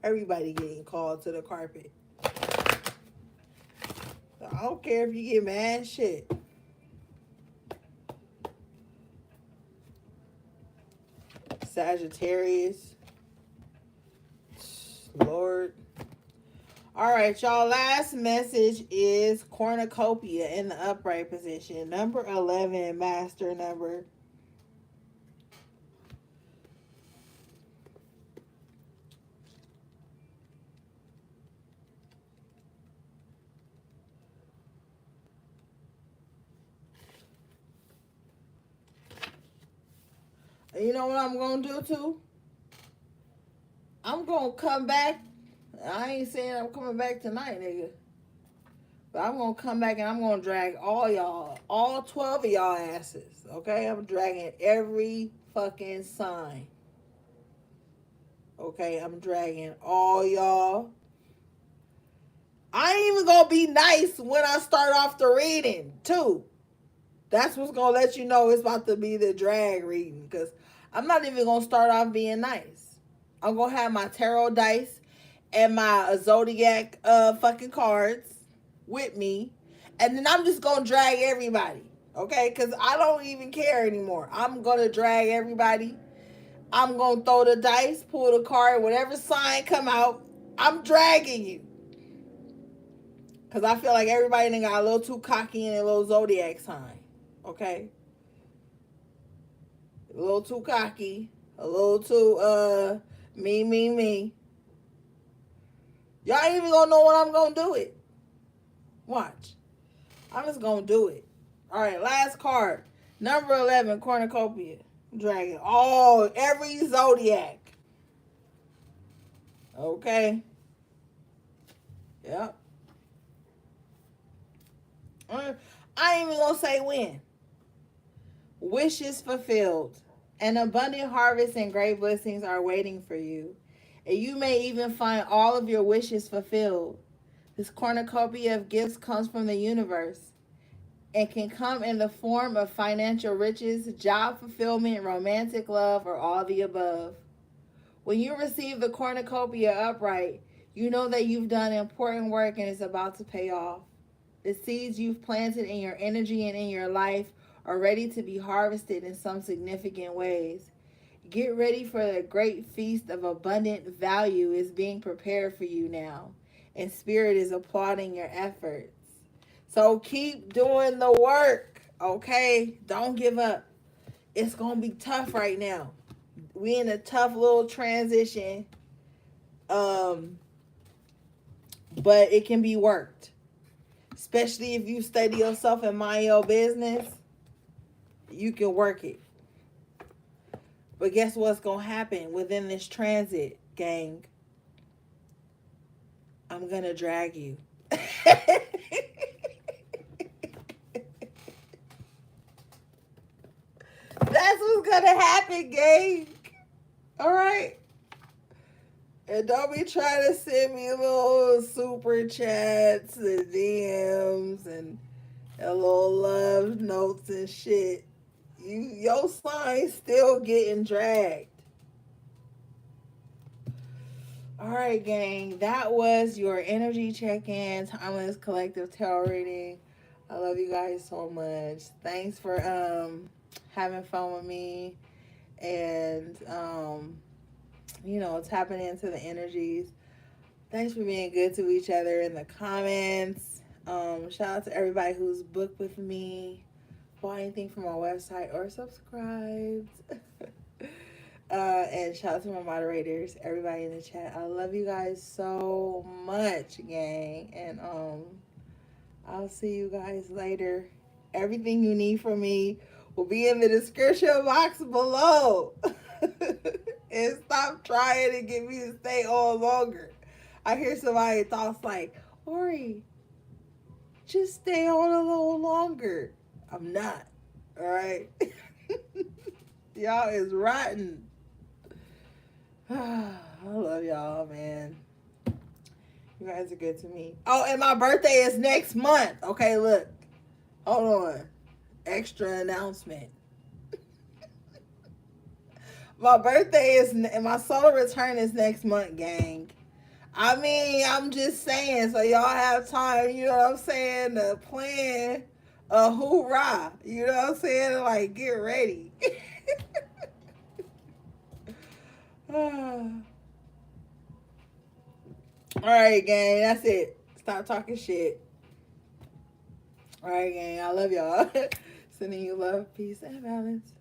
Everybody getting called to the carpet. I don't care if you get mad shit. Sagittarius. Lord. All right, y'all. Last message is cornucopia in the upright position. Number 11, master number. You know what I'm going to do too? I'm gonna come back. I ain't saying I'm coming back tonight, nigga. But I'm gonna come back and I'm gonna drag all y'all, all 12 of y'all asses. Okay? I'm dragging every fucking sign. Okay? I'm dragging all y'all. I ain't even gonna be nice when I start off the reading, too. That's what's gonna let you know it's about to be the drag reading. Because I'm not even gonna start off being nice. I'm gonna have my tarot dice and my zodiac fucking cards with me, and then I'm just gonna drag everybody, okay? Because I don't even care anymore. I'm gonna drag everybody. I'm gonna throw the dice, pull the card, whatever sign come out, I'm dragging you. Because I feel like everybody done got a little too cocky in their little zodiac sign, okay? A little too cocky, a little too me. Y'all ain't even gonna know when I'm gonna do it. Watch. I'm just gonna do it. All right, last card. Number 11, cornucopia. Dragon. Oh, every zodiac. Okay. Yep. I ain't even gonna say when. Wishes fulfilled. An abundant harvest and great blessings are waiting for you. And you may even find all of your wishes fulfilled. This cornucopia of gifts comes from the universe and can come in the form of financial riches, job fulfillment, romantic love, or all the above. When you receive the cornucopia upright, you know that you've done important work and it's about to pay off. The seeds you've planted in your energy and in your life are ready to be harvested in some significant ways. Get ready for the great feast of abundant value is being prepared for you now, and Spirit is applauding your efforts. So keep doing the work, okay? Don't give up. It's going to be tough right now. We in a tough little transition, but it can be worked. Especially if you study yourself and mind your business, you can work it. But guess what's going to happen within this transit, gang? I'm going to drag you. That's what's going to happen, gang. All right? And don't be trying to send me little super chats and DMs and little love notes and shit. Your sign's still getting dragged. All right, gang. That was your energy check-in, timeless collective tarot reading. I love you guys so much. Thanks for having fun with me and tapping into the energies. Thanks for being good to each other in the comments. Shout out to everybody who's booked with me, bought anything from my website, or subscribed. And shout out to my moderators, everybody in the chat. I love you guys so much, gang. And I'll see you guys later. Everything you need from me will be in the description box below. And stop trying to get me to stay on longer. I hear somebody thoughts like, Ori, just stay on a little longer. I'm not. All right. Y'all is rotten. I love y'all, man. You guys are good to me. Oh, and my birthday is next month. Okay, look. Hold on. Extra announcement. My birthday is, and my solar return is next month, gang. I mean, I'm just saying, so y'all have time, you know what I'm saying, to plan a hoorah. You know what I'm saying? Like, get ready. All right, gang. That's it. Stop talking shit. All right, gang. I love y'all. Sending you love, peace, and balance.